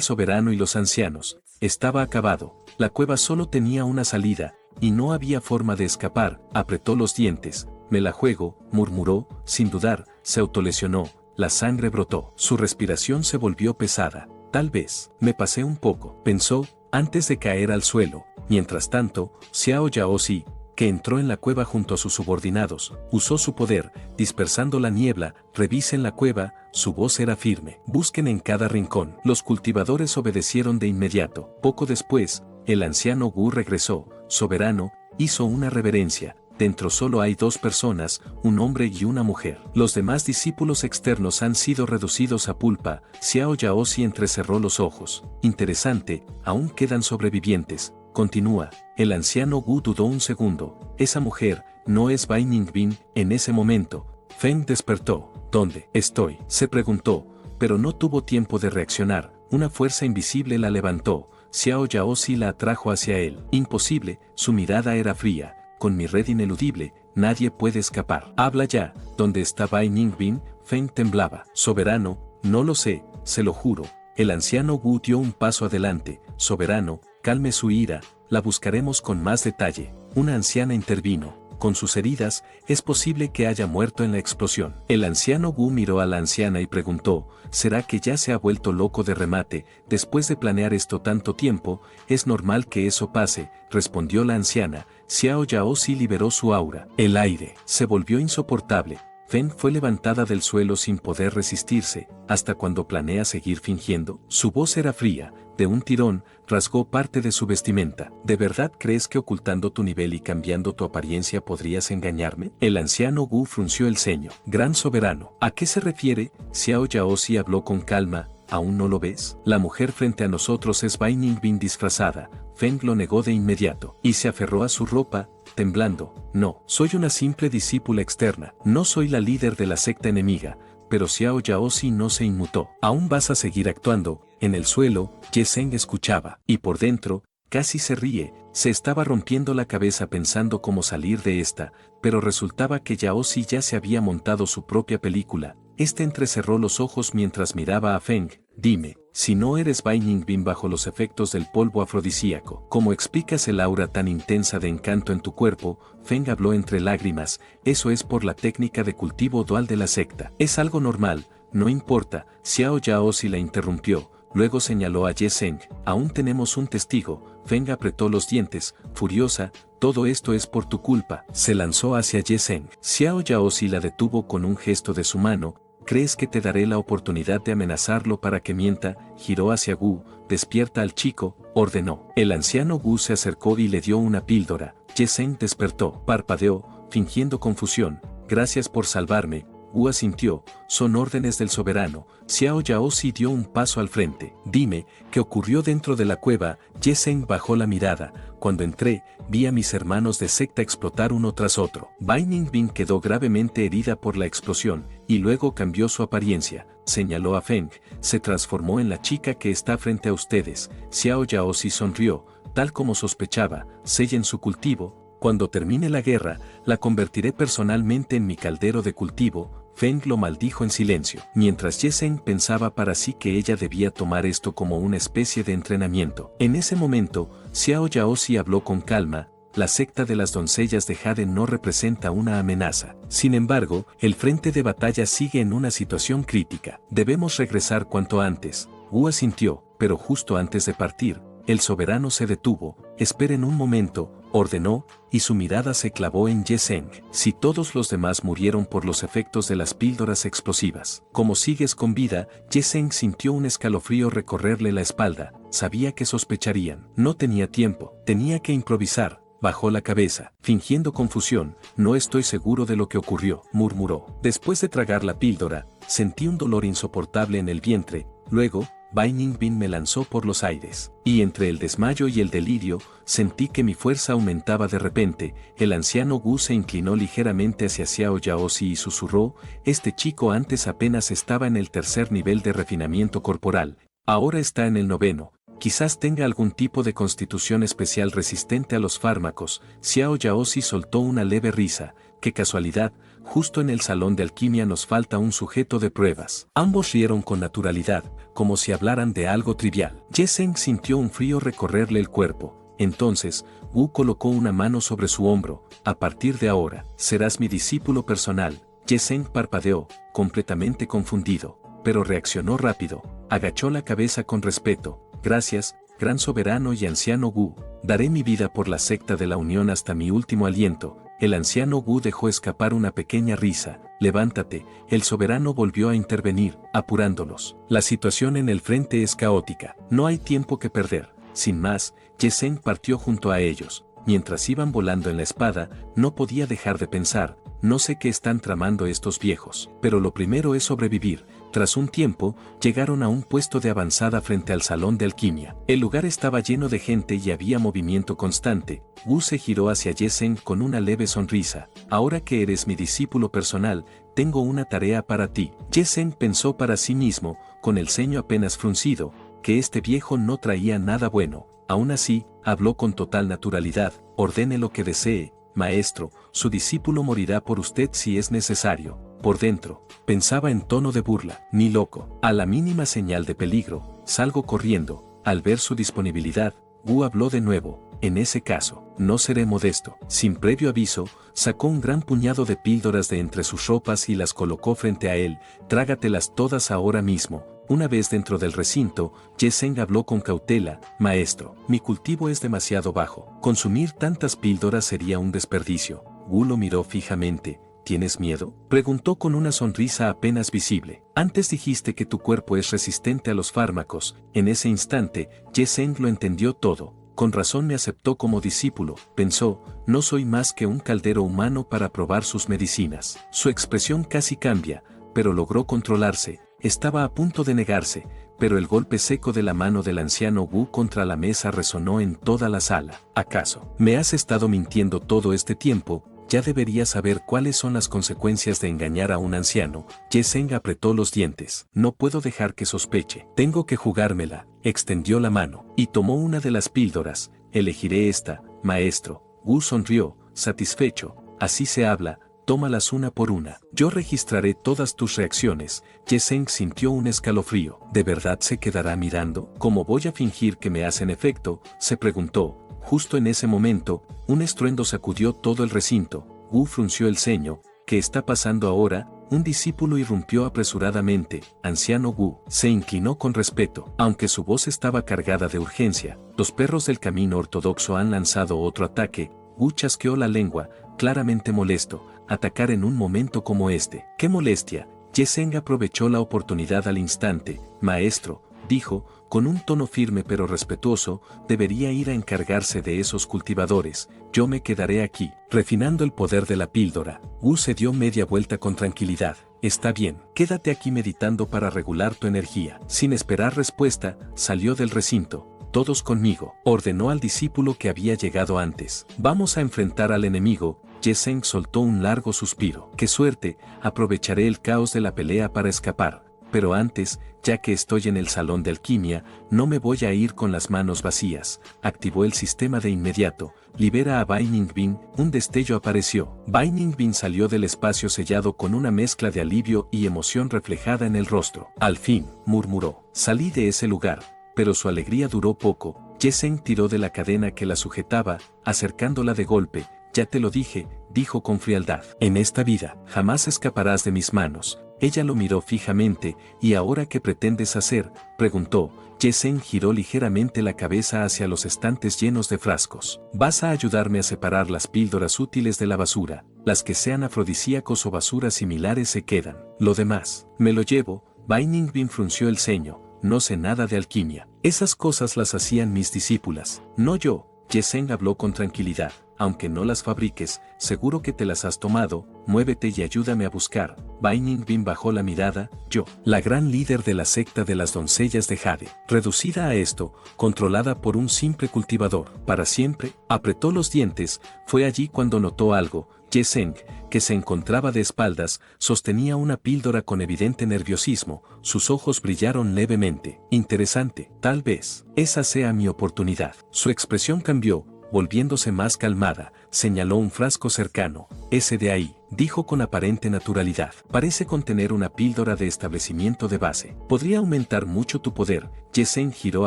soberano y los ancianos. Estaba acabado. La cueva solo tenía una salida, y no había forma de escapar. Apretó los dientes. Me la juego, murmuró, sin dudar. Se autolesionó. La sangre brotó. Su respiración se volvió pesada. Tal vez, me pasé un poco, pensó, antes de caer al suelo. Mientras tanto, Xiao Yaozi, que entró en la cueva junto a sus subordinados, usó su poder, dispersando la niebla. Revisen la cueva. Su voz era firme. Busquen en cada rincón. Los cultivadores obedecieron de inmediato. Poco después, el anciano Wu regresó. Soberano, hizo una reverencia. Dentro solo hay 2 personas, un hombre y una mujer. Los demás discípulos externos han sido reducidos a pulpa. Xiao Yaozi entrecerró los ojos. Interesante, aún quedan sobrevivientes. Continúa. El anciano Wu dudó un segundo. Esa mujer, no es Bai Ningbin. En ese momento, Feng despertó. ¿Dónde estoy?, se preguntó, pero no tuvo tiempo de reaccionar. Una fuerza invisible la levantó. Xiao Yaozi la atrajo hacia él. Imposible, su mirada era fría. Con mi red ineludible, nadie puede escapar. Habla ya. ¿Dónde está Bai Ningbin? Feng temblaba. Soberano, no lo sé, se lo juro. El anciano Wu dio un paso adelante. Soberano, calme su ira, la buscaremos con más detalle. Una anciana intervino. Con sus heridas, es posible que haya muerto en la explosión. El anciano Wu miró a la anciana y preguntó, ¿será que ya se ha vuelto loco de remate? Después de planear esto tanto tiempo, es normal que eso pase, respondió la anciana. Xiao Yaozi liberó su aura. El aire se volvió insoportable. Feng fue levantada del suelo sin poder resistirse, hasta cuando planea seguir fingiendo. Su voz era fría, de un tirón, rasgó parte de su vestimenta. ¿De verdad crees que ocultando tu nivel y cambiando tu apariencia podrías engañarme? El anciano Wu frunció el ceño. Gran soberano, ¿a qué se refiere? Xiao Yaozi habló con calma. ¿Aún no lo ves? La mujer frente a nosotros es Bai Ningbin disfrazada. Feng lo negó de inmediato, y se aferró a su ropa, temblando. No, soy una simple discípula externa, no soy la líder de la secta enemiga, pero Xiao Yaozi no se inmutó. Aún vas a seguir actuando. En el suelo, Ye Zheng escuchaba, y por dentro, casi se ríe, se estaba rompiendo la cabeza pensando cómo salir de esta, pero resultaba que Yaozi ya se había montado su propia película. Este entrecerró los ojos mientras miraba a Feng. Dime, si no eres Bai Ningbin bajo los efectos del polvo afrodisíaco, ¿cómo explicas el aura tan intensa de encanto en tu cuerpo? Feng habló entre lágrimas, eso es por la técnica de cultivo dual de la secta. Es algo normal, no importa. Xiao Yaozi la interrumpió, luego señaló a Ye Zheng. Aún tenemos un testigo. Feng apretó los dientes, furiosa. Todo esto es por tu culpa. Se lanzó hacia Ye Zheng. Xiao Yaozi la detuvo con un gesto de su mano. ¿Crees que te daré la oportunidad de amenazarlo para que mienta? Giró hacia Wu. Despierta al chico, ordenó. El anciano Wu se acercó y le dio una píldora. Ye Zheng despertó, parpadeó, fingiendo confusión. Gracias por salvarme. Wu asintió. Son órdenes del soberano. Xiao Yaozi dio un paso al frente. Dime, ¿qué ocurrió dentro de la cueva? Ye Zheng bajó la mirada. Cuando entré, vi a mis hermanos de secta explotar uno tras otro. Bai Ningbin quedó gravemente herida por la explosión, y luego cambió su apariencia. Señaló a Feng. Se transformó en la chica que está frente a ustedes. Xiao Yaozi sonrió. Tal como sospechaba, sellen su cultivo. Cuando termine la guerra, la convertiré personalmente en mi caldero de cultivo. Feng lo maldijo en silencio, mientras Ye Zheng pensaba para sí que ella debía tomar esto como una especie de entrenamiento. En ese momento, Xiao Yaozi habló con calma. La secta de las doncellas de Jade no representa una amenaza. Sin embargo, el frente de batalla sigue en una situación crítica. Debemos regresar cuanto antes. Wu asintió, pero justo antes de partir, el soberano se detuvo. Esperen un momento, ordenó, y su mirada se clavó en Ye Zheng. Si todos los demás murieron por los efectos de las píldoras explosivas, ¿cómo sigues con vida? Ye Zheng sintió un escalofrío recorrerle la espalda. Sabía que sospecharían. No tenía tiempo, tenía que improvisar. Bajó la cabeza, fingiendo confusión. No estoy seguro de lo que ocurrió, murmuró. Después de tragar la píldora, sentí un dolor insoportable en el vientre. Luego, Bai Ningbin me lanzó por los aires, y entre el desmayo y el delirio, sentí que mi fuerza aumentaba de repente. El anciano Wu se inclinó ligeramente hacia Xiao Yaozi y susurró, este chico antes apenas estaba en el tercer nivel de refinamiento corporal, ahora está en el 9º. Quizás tenga algún tipo de constitución especial resistente a los fármacos. Xiao Yaozi soltó una leve risa. Qué casualidad, justo en el salón de alquimia nos falta un sujeto de pruebas. Ambos rieron con naturalidad, como si hablaran de algo trivial. Ye Zheng sintió un frío recorrerle el cuerpo. Entonces, Wu colocó una mano sobre su hombro. A partir de ahora, serás mi discípulo personal. Ye Zheng parpadeó, completamente confundido, pero reaccionó rápido. Agachó la cabeza con respeto. Gracias, gran soberano y anciano Wu. Daré mi vida por la secta de la unión hasta mi último aliento. El anciano Wu dejó escapar una pequeña risa. Levántate, el soberano volvió a intervenir, apurándolos. La situación en el frente es caótica. No hay tiempo que perder. Sin más, Ye Zheng partió junto a ellos. Mientras iban volando en la espada, no podía dejar de pensar, no sé qué están tramando estos viejos, pero lo primero es sobrevivir. Tras un tiempo, llegaron a un puesto de avanzada frente al salón de alquimia. El lugar estaba lleno de gente y había movimiento constante. Wu se giró hacia Ye Zheng con una leve sonrisa. Ahora que eres mi discípulo personal, tengo una tarea para ti. Ye Zheng pensó para sí mismo, con el ceño apenas fruncido, que este viejo no traía nada bueno. Aún así, habló con total naturalidad. Ordene lo que desee, maestro, su discípulo morirá por usted si es necesario. Por dentro, pensaba en tono de burla, ni loco. A la mínima señal de peligro, salgo corriendo. Al ver su disponibilidad, Wu habló de nuevo. En ese caso, no seré modesto. Sin previo aviso, sacó un gran puñado de píldoras de entre sus ropas y las colocó frente a él. Trágatelas todas ahora mismo. Una vez dentro del recinto, Ye Zheng habló con cautela. Maestro, mi cultivo es demasiado bajo. Consumir tantas píldoras sería un desperdicio. Wu lo miró fijamente. ¿Tienes miedo?, preguntó con una sonrisa apenas visible. Antes dijiste que tu cuerpo es resistente a los fármacos. En ese instante, Ye Zheng lo entendió todo. Con razón me aceptó como discípulo, pensó, no soy más que un caldero humano para probar sus medicinas. Su expresión casi cambia, pero logró controlarse. Estaba a punto de negarse, pero el golpe seco de la mano del anciano Wu contra la mesa resonó en toda la sala. ¿Acaso me has estado mintiendo todo este tiempo? Ya deberías saber cuáles son las consecuencias de engañar a un anciano. Ye Zheng apretó los dientes. No puedo dejar que sospeche. Tengo que jugármela. Extendió la mano y tomó una de las píldoras. Elegiré esta, maestro. Wu sonrió, satisfecho. Así se habla. Tómalas una por una. Yo registraré todas tus reacciones. Ye Zheng sintió un escalofrío. ¿De verdad se quedará mirando? ¿Cómo voy a fingir que me hacen efecto?, se preguntó. Justo en ese momento, un estruendo sacudió todo el recinto. Wu frunció el ceño. ¿Qué está pasando ahora? Un discípulo irrumpió apresuradamente. Anciano Wu se inclinó con respeto. Aunque su voz estaba cargada de urgencia, los perros del camino ortodoxo han lanzado otro ataque. Wu chasqueó la lengua, claramente molesto. Atacar en un momento como este. ¡Qué molestia! Ye Zheng aprovechó la oportunidad al instante. Maestro, dijo, con un tono firme pero respetuoso, debería ir a encargarse de esos cultivadores. Yo me quedaré aquí, refinando el poder de la píldora. Wu se dio media vuelta con tranquilidad. Está bien, quédate aquí meditando para regular tu energía. Sin esperar respuesta, salió del recinto. Todos conmigo, ordenó al discípulo que había llegado antes. Vamos a enfrentar al enemigo. Ye Zheng soltó un largo suspiro. ¡Qué suerte! Aprovecharé el caos de la pelea para escapar. Pero antes, ya que estoy en el salón de alquimia, no me voy a ir con las manos vacías. Activó el sistema de inmediato. Libera a Bai Ningbin. Un destello apareció. Bai Ningbin salió del espacio sellado con una mezcla de alivio y emoción reflejada en el rostro. Al fin, murmuró. Salí de ese lugar. Pero su alegría duró poco. Ye Zheng tiró de la cadena que la sujetaba, acercándola de golpe. Ya te lo dije, dijo con frialdad. En esta vida, jamás escaparás de mis manos. Ella lo miró fijamente. ¿Y ahora qué pretendes hacer?, preguntó. Ye Zheng giró ligeramente la cabeza hacia los estantes llenos de frascos. Vas a ayudarme a separar las píldoras útiles de la basura. Las que sean afrodisíacos o basuras similares se quedan. Lo demás, me lo llevo. Bai Ningbin frunció el ceño. No sé nada de alquimia. Esas cosas las hacían mis discípulas, no yo. Ye Zheng habló con tranquilidad. Aunque no las fabriques, seguro que te las has tomado. Muévete y ayúdame a buscar. Bai Ningbin bajó la mirada. Yo, la gran líder de la secta de las doncellas de Jade, reducida a esto, controlada por un simple cultivador, para siempre, apretó los dientes. Fue allí cuando notó algo. Ye Zheng, que se encontraba de espaldas, sostenía una píldora con evidente nerviosismo. Sus ojos brillaron levemente. Interesante, tal vez esa sea mi oportunidad. Su expresión cambió, volviéndose más calmada. Señaló un frasco cercano. Ese de ahí, dijo con aparente naturalidad. Parece contener una píldora de establecimiento de base. Podría aumentar mucho tu poder. Ye Zheng giró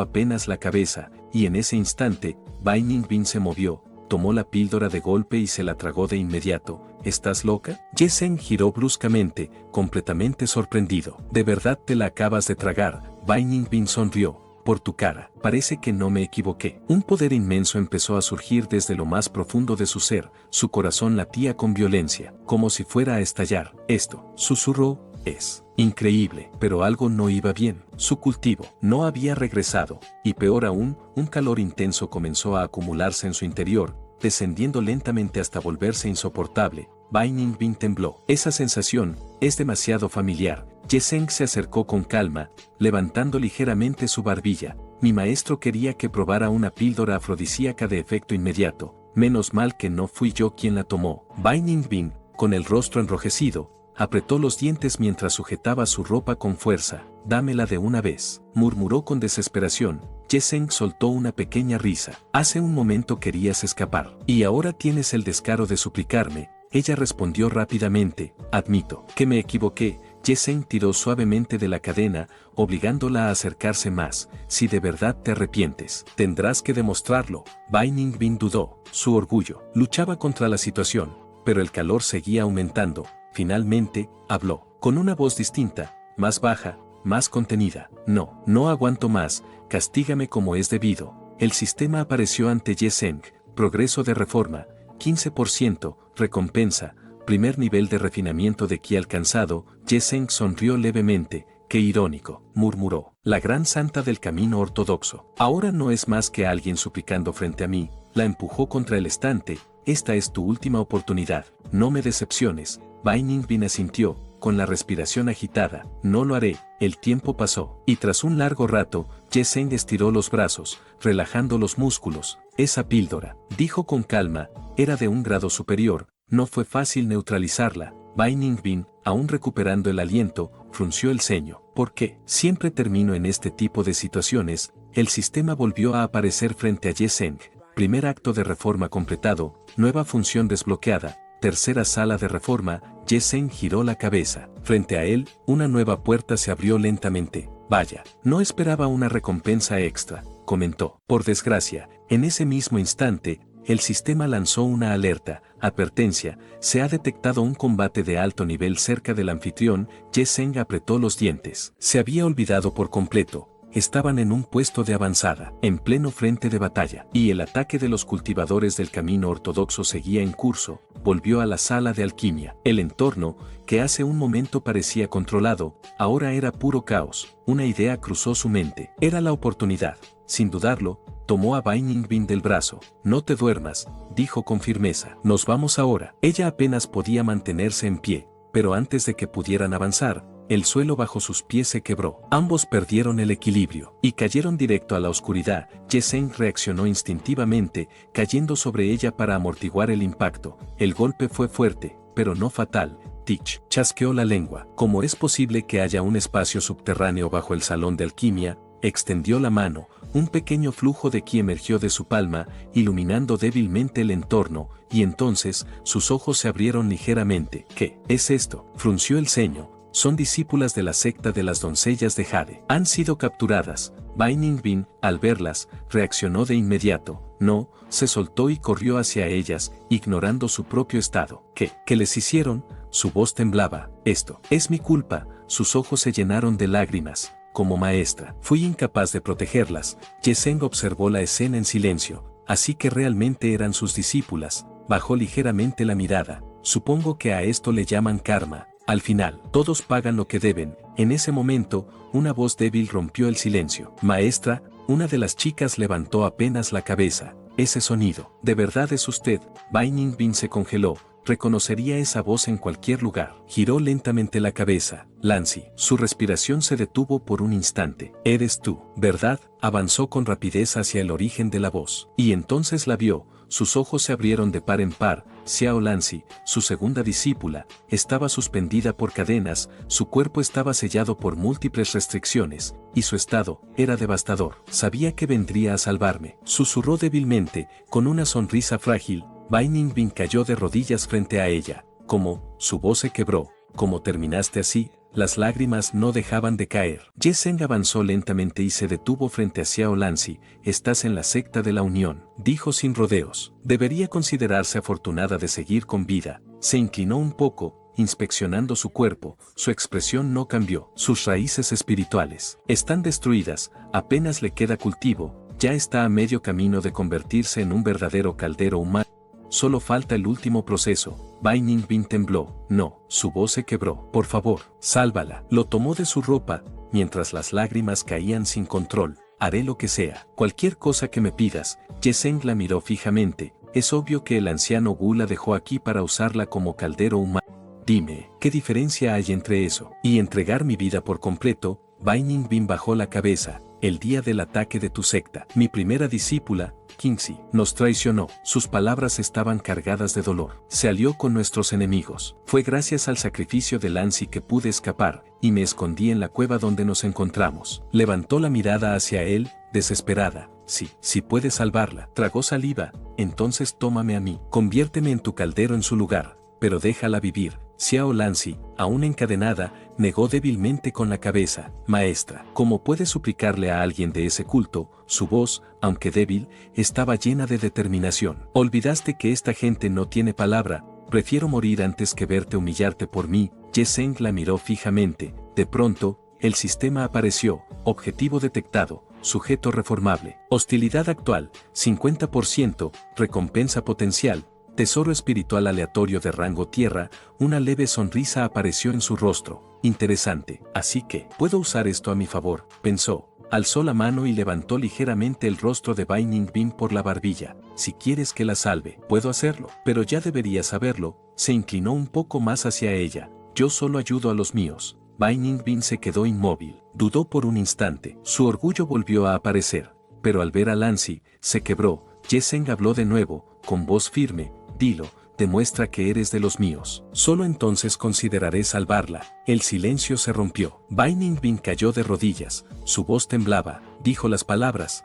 apenas la cabeza, y en ese instante, Bai Ningbin se movió. Tomó la píldora de golpe y se la tragó de inmediato. ¿Estás loca? Ye Zheng giró bruscamente, completamente sorprendido. ¿De verdad te la acabas de tragar? Bai Ningbin sonrió. Por tu cara, parece que no me equivoqué. Un poder inmenso empezó a surgir desde lo más profundo de su ser. Su corazón latía con violencia, como si fuera a estallar. Esto, susurró, es increíble, pero algo no iba bien. Su cultivo no había regresado, y peor aún, un calor intenso comenzó a acumularse en su interior, descendiendo lentamente hasta volverse insoportable. Bai Ningbin tembló. Esa sensación es demasiado familiar. Ye Zheng se acercó con calma, levantando ligeramente su barbilla. Mi maestro quería que probara una píldora afrodisíaca de efecto inmediato. Menos mal que no fui yo quien la tomó. Bai Ningbin, con el rostro enrojecido, apretó los dientes mientras sujetaba su ropa con fuerza. Dámela de una vez, murmuró con desesperación. Ye Zheng soltó una pequeña risa. Hace un momento querías escapar, y ahora tienes el descaro de suplicarme. Ella respondió rápidamente. Admito que me equivoqué. Ye-Zeng tiró suavemente de la cadena, obligándola a acercarse más. Si de verdad te arrepientes, tendrás que demostrarlo. Bai Ningbin dudó. Su orgullo luchaba contra la situación, pero el calor seguía aumentando. Finalmente, habló, con una voz distinta, más baja, más contenida. No aguanto más, castígame como es debido. El sistema apareció ante Ye-Zeng. Progreso de reforma, 15%, recompensa, primer nivel de refinamiento de ki alcanzado. Ye-Zeng sonrió levemente. Qué irónico, murmuró. La gran santa del camino ortodoxo. Ahora no es más que alguien suplicando frente a mí. La empujó contra el estante. Esta es tu última oportunidad. No me decepciones. Bai Ningbin asintió, con la respiración agitada. No lo haré. El tiempo pasó, y tras un largo rato, Ye-Zeng estiró los brazos, relajando los músculos. Esa píldora, dijo con calma, era de un grado superior. No fue fácil neutralizarla. Bai Ningbin, aún recuperando el aliento, frunció el ceño. ¿Por qué? Siempre termino en este tipo de situaciones. El sistema volvió a aparecer frente a Ye-Zeng. Primer acto de reforma completado, nueva función desbloqueada, tercera sala de reforma. Ye-Zeng giró la cabeza. Frente a él, una nueva puerta se abrió lentamente. Vaya, no esperaba una recompensa extra, comentó. Por desgracia, en ese mismo instante, el sistema lanzó una alerta. Advertencia, se ha detectado un combate de alto nivel cerca del anfitrión. Ye-Zeng apretó los dientes. Se había olvidado por completo. Estaban en un puesto de avanzada, en pleno frente de batalla, y el ataque de los cultivadores del camino ortodoxo seguía en curso. Volvió a la sala de alquimia. El entorno, que hace un momento parecía controlado, ahora era puro caos. Una idea cruzó su mente. Era la oportunidad. Sin dudarlo, tomó a Bai Ningbin del brazo. No te duermas, dijo con firmeza. Nos vamos ahora. Ella apenas podía mantenerse en pie, pero antes de que pudieran avanzar, el suelo bajo sus pies se quebró. Ambos perdieron el equilibrio y cayeron directo a la oscuridad. Ye-Zeng reaccionó instintivamente, cayendo sobre ella para amortiguar el impacto. El golpe fue fuerte, pero no fatal. Tich chasqueó la lengua. ¿Cómo es posible que haya un espacio subterráneo bajo el salón de alquimia? Extendió la mano. Un pequeño flujo de ki emergió de su palma, iluminando débilmente el entorno, y entonces sus ojos se abrieron ligeramente. ¿Qué es esto? Frunció el ceño. Son discípulas de la secta de las doncellas de Jade. Han sido capturadas. Bai Ningbin, al verlas, reaccionó de inmediato. No, se soltó y corrió hacia ellas, ignorando su propio estado. ¿Qué les hicieron? Su voz temblaba. Esto es mi culpa. Sus ojos se llenaron de lágrimas. Como maestra, fui incapaz de protegerlas. Ye-Zeng observó la escena en silencio. Así que realmente eran sus discípulas. Bajó ligeramente la mirada. Supongo que a esto le llaman karma. Al final, todos pagan lo que deben. En ese momento, una voz débil rompió el silencio. Maestra, una de las chicas levantó apenas la cabeza. Ese sonido, ¿de verdad es usted? Bai Ningbin se congeló. Reconocería esa voz en cualquier lugar. Giró lentamente la cabeza. Lancy, su respiración se detuvo por un instante. Eres tú, ¿verdad? Avanzó con rapidez hacia el origen de la voz. Y entonces la vio. Sus ojos se abrieron de par en par. Xiao Lancy, su segunda discípula, estaba suspendida por cadenas, su cuerpo estaba sellado por múltiples restricciones, y su estado era devastador. Sabía que vendría a salvarme. Susurró débilmente, con una sonrisa frágil. Bai Ningbin cayó de rodillas frente a ella. ¿Cómo? Su voz se quebró. ¿Cómo terminaste así? Las lágrimas no dejaban de caer. Ye-Zeng avanzó lentamente y se detuvo frente a Xiao Lancy. Estás en la secta de la Unión, dijo sin rodeos. Debería considerarse afortunada de seguir con vida. Se inclinó un poco, inspeccionando su cuerpo. Su expresión no cambió. Sus raíces espirituales están destruidas, apenas le queda cultivo. Ya está a medio camino de convertirse en un verdadero caldero humano. Solo falta el último proceso. Bai Ningbin tembló. No, su voz se quebró. Por favor, sálvala. Lo tomó de su ropa, mientras las lágrimas caían sin control. Haré lo que sea. Cualquier cosa que me pidas. Ye-Zeng la miró fijamente. Es obvio que el anciano Gu la dejó aquí para usarla como caldero humano. Dime, ¿qué diferencia hay entre eso y entregar mi vida por completo? Bai Ningbin bajó la cabeza. El día del ataque de tu secta, mi primera discípula, Qingxi, nos traicionó. Sus palabras estaban cargadas de dolor. Se alió con nuestros enemigos. Fue gracias al sacrificio de Lancy que pude escapar, y me escondí en la cueva donde nos encontramos. Levantó la mirada hacia él, desesperada. Sí puedes salvarla. Tragó saliva. Entonces tómame a mí. Conviérteme en tu caldero en su lugar, pero déjala vivir. Xiao Lanzi, aún encadenada, negó débilmente con la cabeza. Maestra, ¿cómo puede suplicarle a alguien de ese culto? Su voz, aunque débil, estaba llena de determinación. Olvidaste que esta gente no tiene palabra. Prefiero morir antes que verte humillarte por mí. Ye Zheng la miró fijamente. De pronto, el sistema apareció. Objetivo detectado. Sujeto reformable. Hostilidad actual, 50%. Recompensa potencial. Tesoro espiritual aleatorio de rango tierra. Una leve sonrisa apareció en su rostro. Interesante. Así que, puedo usar esto a mi favor, pensó. Alzó la mano y levantó ligeramente el rostro de Bai Ningbin por la barbilla. Si quieres que la salve, puedo hacerlo, pero ya deberías saberlo. Se inclinó un poco más hacia ella. Yo solo ayudo a los míos. Bai Ningbin se quedó inmóvil. Dudó por un instante. Su orgullo volvió a aparecer. Pero al ver a Lanzi, se quebró. Ye Zheng habló de nuevo, con voz firme. Dilo, demuestra que eres de los míos. Solo entonces consideraré salvarla. El silencio se rompió. Bai Ningbin cayó de rodillas. Su voz temblaba. Dijo las palabras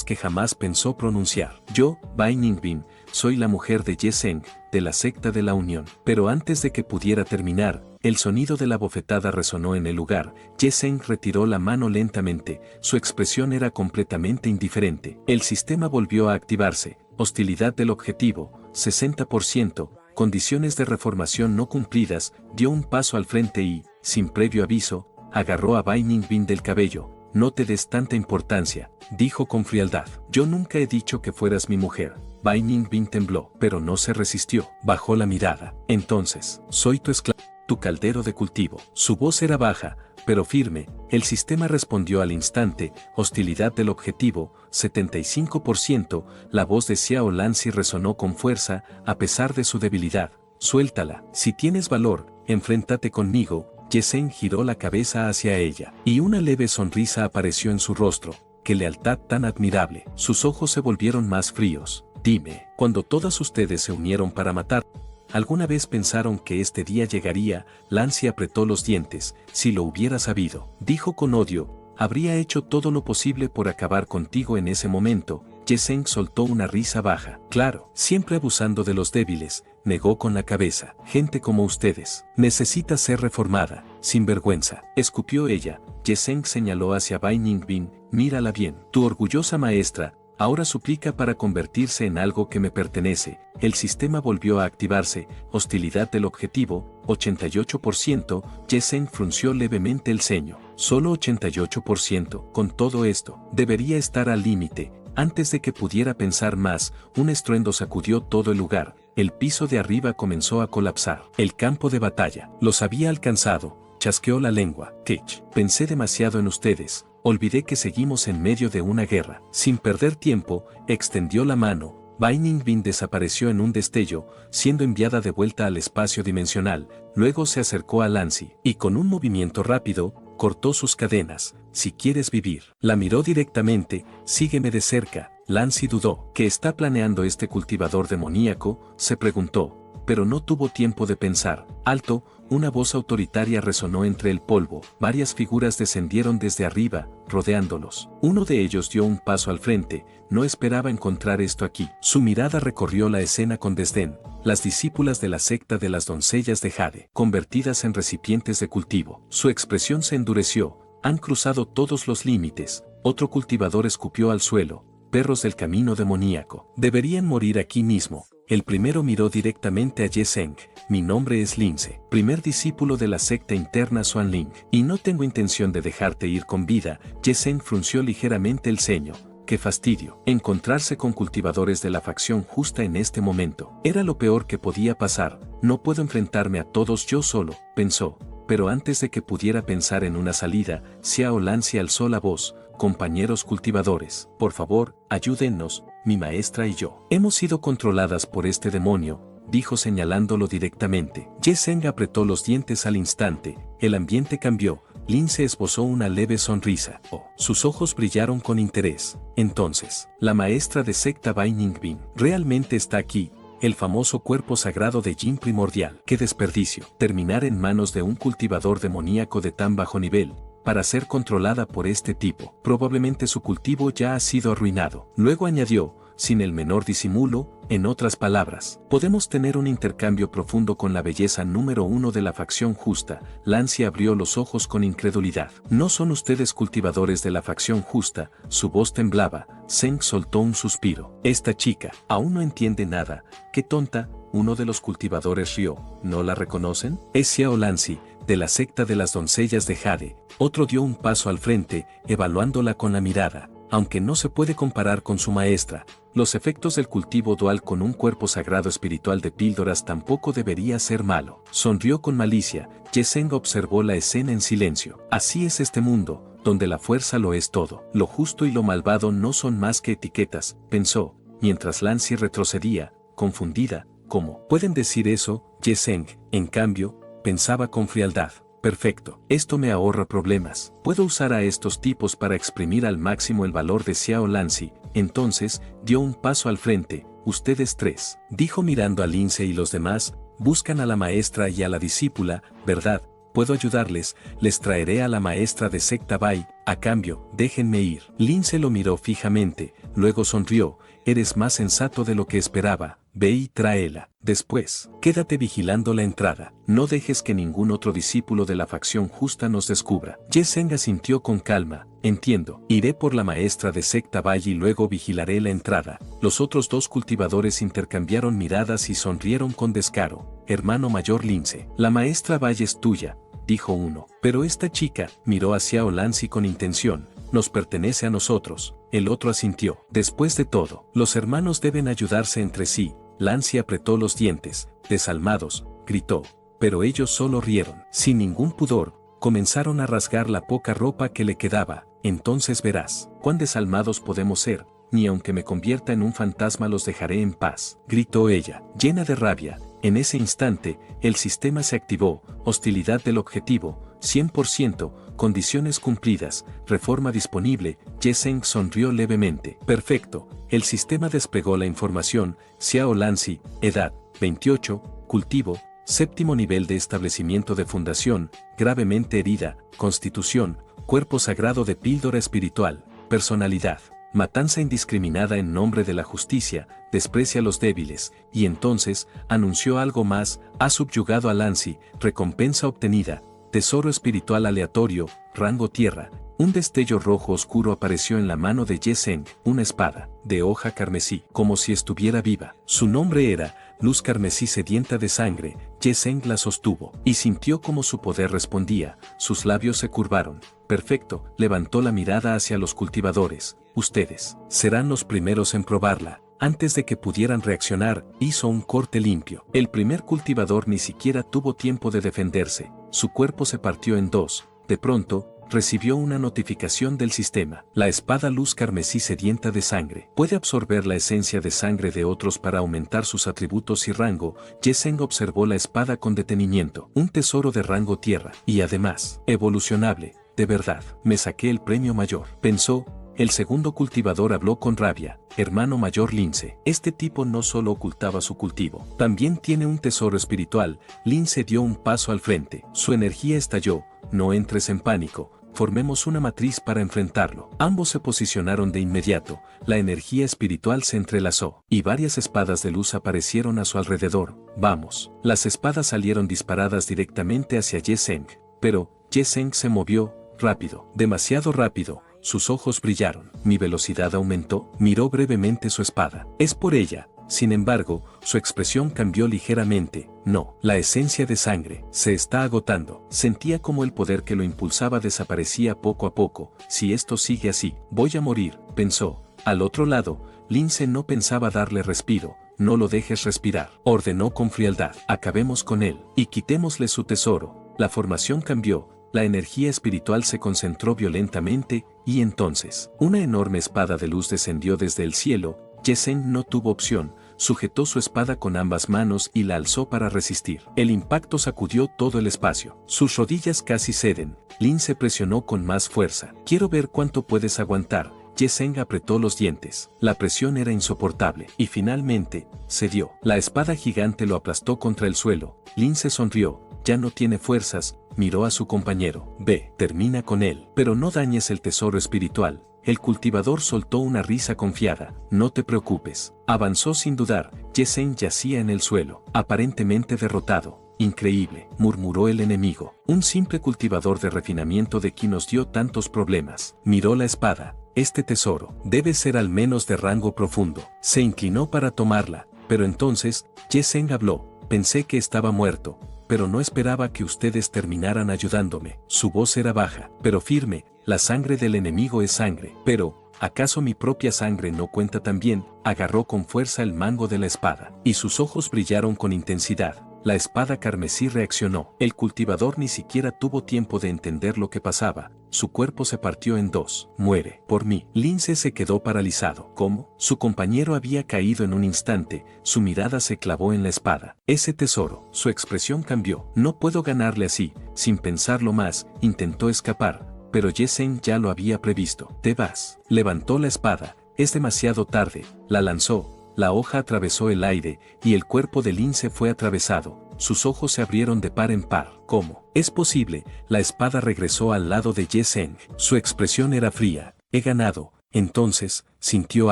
que jamás pensó pronunciar. Yo, Bai Ningbin, soy la mujer de Ye Zheng, de la secta de la Unión. Pero antes de que pudiera terminar, el sonido de la bofetada resonó en el lugar. Ye Zheng retiró la mano lentamente. Su expresión era completamente indiferente. El sistema volvió a activarse. Hostilidad del objetivo, 60%, condiciones de reformación no cumplidas. Dio un paso al frente y, sin previo aviso, agarró a Bai Ningbin del cabello. No te des tanta importancia, dijo con frialdad. Yo nunca he dicho que fueras mi mujer. Bai Ningbin tembló, pero no se resistió. Bajó la mirada. Entonces, soy tu esclavo, tu caldero de cultivo. Su voz era baja, pero firme. El sistema respondió al instante. Hostilidad del objetivo, 75%. La voz de Xiao Lanzi resonó con fuerza, a pesar de su debilidad. Suéltala. Si tienes valor, enfréntate conmigo. Ye Zheng giró la cabeza hacia ella, y una leve sonrisa apareció en su rostro. ¡Qué lealtad tan admirable! Sus ojos se volvieron más fríos. Dime, cuando todas ustedes se unieron para matar, ¿alguna vez pensaron que este día llegaría? Lanzi apretó los dientes. Si lo hubiera sabido, dijo con odio, habría hecho todo lo posible por acabar contigo en ese momento. Ye Zheng soltó una risa baja. Claro, siempre abusando de los débiles, negó con la cabeza. Gente como ustedes, necesita ser reformada. Sin vergüenza, escupió ella. Ye Zheng señaló hacia Bai Ningbin. Mírala bien. Tu orgullosa maestra, ahora suplica para convertirse en algo que me pertenece. El sistema volvió a activarse. Hostilidad del objetivo, 88%. Ye Zheng frunció levemente el ceño. Solo 88%. Con todo esto, debería estar al límite. Antes de que pudiera pensar más, un estruendo sacudió todo el lugar. El piso de arriba comenzó a colapsar. El campo de batalla los había alcanzado. Chasqueó la lengua. Ketch, pensé demasiado en ustedes. Olvidé que seguimos en medio de una guerra. Sin perder tiempo, extendió la mano. Bai Ningbin desapareció en un destello, siendo enviada de vuelta al espacio dimensional. Luego se acercó a Lanzi, y con un movimiento rápido, cortó sus cadenas. Si quieres vivir. La miró directamente. Sígueme de cerca. Lanzi dudó. ¿Qué está planeando este cultivador demoníaco? Se preguntó. Pero no tuvo tiempo de pensar. Alto, una voz autoritaria resonó entre el polvo. Varias figuras descendieron desde arriba, rodeándolos. Uno de ellos dio un paso al frente. No esperaba encontrar esto aquí. Su mirada recorrió la escena con desdén. Las discípulas de la secta de las doncellas de Jade, convertidas en recipientes de cultivo. Su expresión se endureció. Han cruzado todos los límites. Otro cultivador escupió al suelo. Perros del camino demoníaco. Deberían morir aquí mismo. El primero miró directamente a Ye Zheng. Mi nombre es Lince, primer discípulo de la secta interna Xuanling, y no tengo intención de dejarte ir con vida. Ye Zheng frunció ligeramente el ceño. Qué fastidio. Encontrarse con cultivadores de la facción justa en este momento. Era lo peor que podía pasar. No puedo enfrentarme a todos yo solo, pensó. Pero antes de que pudiera pensar en una salida, Xiao Lanzi alzó la voz. Compañeros cultivadores, por favor, ayúdennos, mi maestra y yo. Hemos sido controladas por este demonio, dijo señalándolo directamente. Ye Zheng apretó los dientes al instante. El ambiente cambió. Lince esbozó una leve sonrisa. Oh, sus ojos brillaron con interés. Entonces, la maestra de secta Bai Ningbin realmente está aquí. El famoso cuerpo sagrado de Yin primordial. ¡Qué desperdicio! Terminar en manos de un cultivador demoníaco de tan bajo nivel, para ser controlada por este tipo. Probablemente su cultivo ya ha sido arruinado. Luego añadió, sin el menor disimulo, En otras palabras, podemos tener un intercambio profundo con la belleza número 1 de la facción justa. Lancia abrió los ojos con incredulidad. No son ustedes cultivadores de la facción justa, su voz temblaba. Zeng soltó un suspiro. Esta chica, aún no entiende nada. Qué tonta. Uno de los cultivadores rió. ¿No la reconocen? Es Xiao Lanzi, de la secta de las doncellas de Jade. Otro dio un paso al frente, evaluándola con la mirada. Aunque no se puede comparar con su maestra, los efectos del cultivo dual con un cuerpo sagrado espiritual de píldoras tampoco debería ser malo. Sonrió con malicia. Ye Zeng observó la escena en silencio. Así es este mundo, donde la fuerza lo es todo. Lo justo y lo malvado no son más que etiquetas, pensó, mientras Lanzi retrocedía, confundida. ¿Cómo pueden decir eso? Ye Zeng, en cambio, pensaba con frialdad. Perfecto, esto me ahorra problemas. Puedo usar a estos tipos para exprimir al máximo el valor de Xiao Lanzi. Entonces, dio un paso al frente. Ustedes tres, dijo mirando a Lince y los demás, buscan a la maestra y a la discípula, ¿verdad? Puedo ayudarles, les traeré a la maestra de secta Bai, a cambio, déjenme ir. Lince lo miró fijamente, luego sonrió, eres más sensato de lo que esperaba, ve y tráela. Después, quédate vigilando la entrada, no dejes que ningún otro discípulo de la facción justa nos descubra. Ye Zeng asintió con calma, entiendo, iré por la maestra de secta Bai y luego vigilaré la entrada. Los otros dos cultivadores intercambiaron miradas y sonrieron con descaro. Hermano mayor Lince, la maestra Bai es tuya, dijo uno. Pero esta chica, miró a Xiao Lanzi con intención, nos pertenece a nosotros. El otro asintió. Después de todo, los hermanos deben ayudarse entre sí. Lanzi apretó los dientes, desalmados, gritó. Pero ellos solo rieron. Sin ningún pudor, comenzaron a rasgar la poca ropa que le quedaba. Entonces verás, cuán desalmados podemos ser. Ni aunque me convierta en un fantasma los dejaré en paz, gritó ella, llena de rabia. En ese instante, el sistema se activó, hostilidad del objetivo, 100%, condiciones cumplidas, reforma disponible. Ye Zeng sonrió levemente. Perfecto, el sistema desplegó la información. Xiao Lanzi, edad, 28, cultivo, séptimo nivel de establecimiento de fundación, gravemente herida, constitución, cuerpo sagrado de píldora espiritual, personalidad. Matanza indiscriminada en nombre de la justicia, desprecia a los débiles, y entonces, anunció algo más, ha subyugado a Lanzi, recompensa obtenida, tesoro espiritual aleatorio, rango tierra. Un destello rojo oscuro apareció en la mano de Ye Zeng, una espada, de hoja carmesí, como si estuviera viva. Su nombre era, luz carmesí sedienta de sangre. Ye Zeng la sostuvo, y sintió como su poder respondía, sus labios se curvaron. Perfecto, levantó la mirada hacia los cultivadores. Ustedes serán los primeros en probarla. Antes de que pudieran reaccionar, hizo un corte limpio. El primer cultivador ni siquiera tuvo tiempo de defenderse. Su cuerpo se partió en dos. De pronto, recibió una notificación del sistema. La espada luz carmesí sedienta de sangre puede absorber la esencia de sangre de otros para aumentar sus atributos y rango. Ye Zeng observó la espada con detenimiento. Un tesoro de rango tierra. Y además, evolucionable. De verdad, me saqué el premio mayor, pensó. El segundo cultivador habló con rabia. Hermano mayor Lince, este tipo no solo ocultaba su cultivo, también tiene un tesoro espiritual. Lince dio un paso al frente. Su energía estalló. No entres en pánico. Formemos una matriz para enfrentarlo. Ambos se posicionaron de inmediato. La energía espiritual se entrelazó, y varias espadas de luz aparecieron a su alrededor. Vamos. Las espadas salieron disparadas directamente hacia Ye Zeng. Pero, Ye Zeng se movió, rápido, demasiado rápido. Sus ojos brillaron. Mi velocidad aumentó. Miró brevemente su espada. Es por ella. Sin embargo, su expresión cambió ligeramente. No, la esencia de sangre se está agotando. Sentía como el poder que lo impulsaba desaparecía poco a poco. Si esto sigue así, voy a morir, pensó. Al otro lado, Lince no pensaba darle respiro. No lo dejes respirar, ordenó con frialdad. Acabemos con él y quitémosle su tesoro. La formación cambió. La energía espiritual se concentró violentamente, y entonces, una enorme espada de luz descendió desde el cielo. Ye Zeng no tuvo opción, sujetó su espada con ambas manos y la alzó para resistir. El impacto sacudió todo el espacio. Sus rodillas casi ceden. Lince presionó con más fuerza. Quiero ver cuánto puedes aguantar. Ye Zeng apretó los dientes. La presión era insoportable, y finalmente, cedió. La espada gigante lo aplastó contra el suelo. Lince sonrió. Ya no tiene fuerzas. Miró a su compañero. Ve, termina con él. Pero no dañes el tesoro espiritual. El cultivador soltó una risa confiada. No te preocupes. Avanzó sin dudar. Ye-Zeng yacía en el suelo, aparentemente derrotado. Increíble, murmuró el enemigo. Un simple cultivador de refinamiento de Qi nos dio tantos problemas. Miró la espada. Este tesoro debe ser al menos de rango profundo. Se inclinó para tomarla, pero entonces, Ye-Zeng habló. Pensé que estaba muerto, pero no esperaba que ustedes terminaran ayudándome. Su voz era baja, pero firme. La sangre del enemigo es sangre. Pero, ¿acaso mi propia sangre no cuenta también? Agarró con fuerza el mango de la espada, y sus ojos brillaron con intensidad. La espada carmesí reaccionó. El cultivador ni siquiera tuvo tiempo de entender lo que pasaba. Su cuerpo se partió en dos. Muere por mí. Lince se quedó paralizado. ¿Cómo? Su compañero había caído en un instante. Su mirada se clavó en la espada. Ese tesoro. Su expresión cambió. No puedo ganarle así. Sin pensarlo más, intentó escapar. Pero Ye-Zeng ya lo había previsto. Te vas. Levantó la espada. Es demasiado tarde. La lanzó. La hoja atravesó el aire, y el cuerpo de Lince fue atravesado. Sus ojos se abrieron de par en par. ¿Cómo? Es posible. La espada regresó al lado de Ye-Zeng. Su expresión era fría. He ganado. Entonces, sintió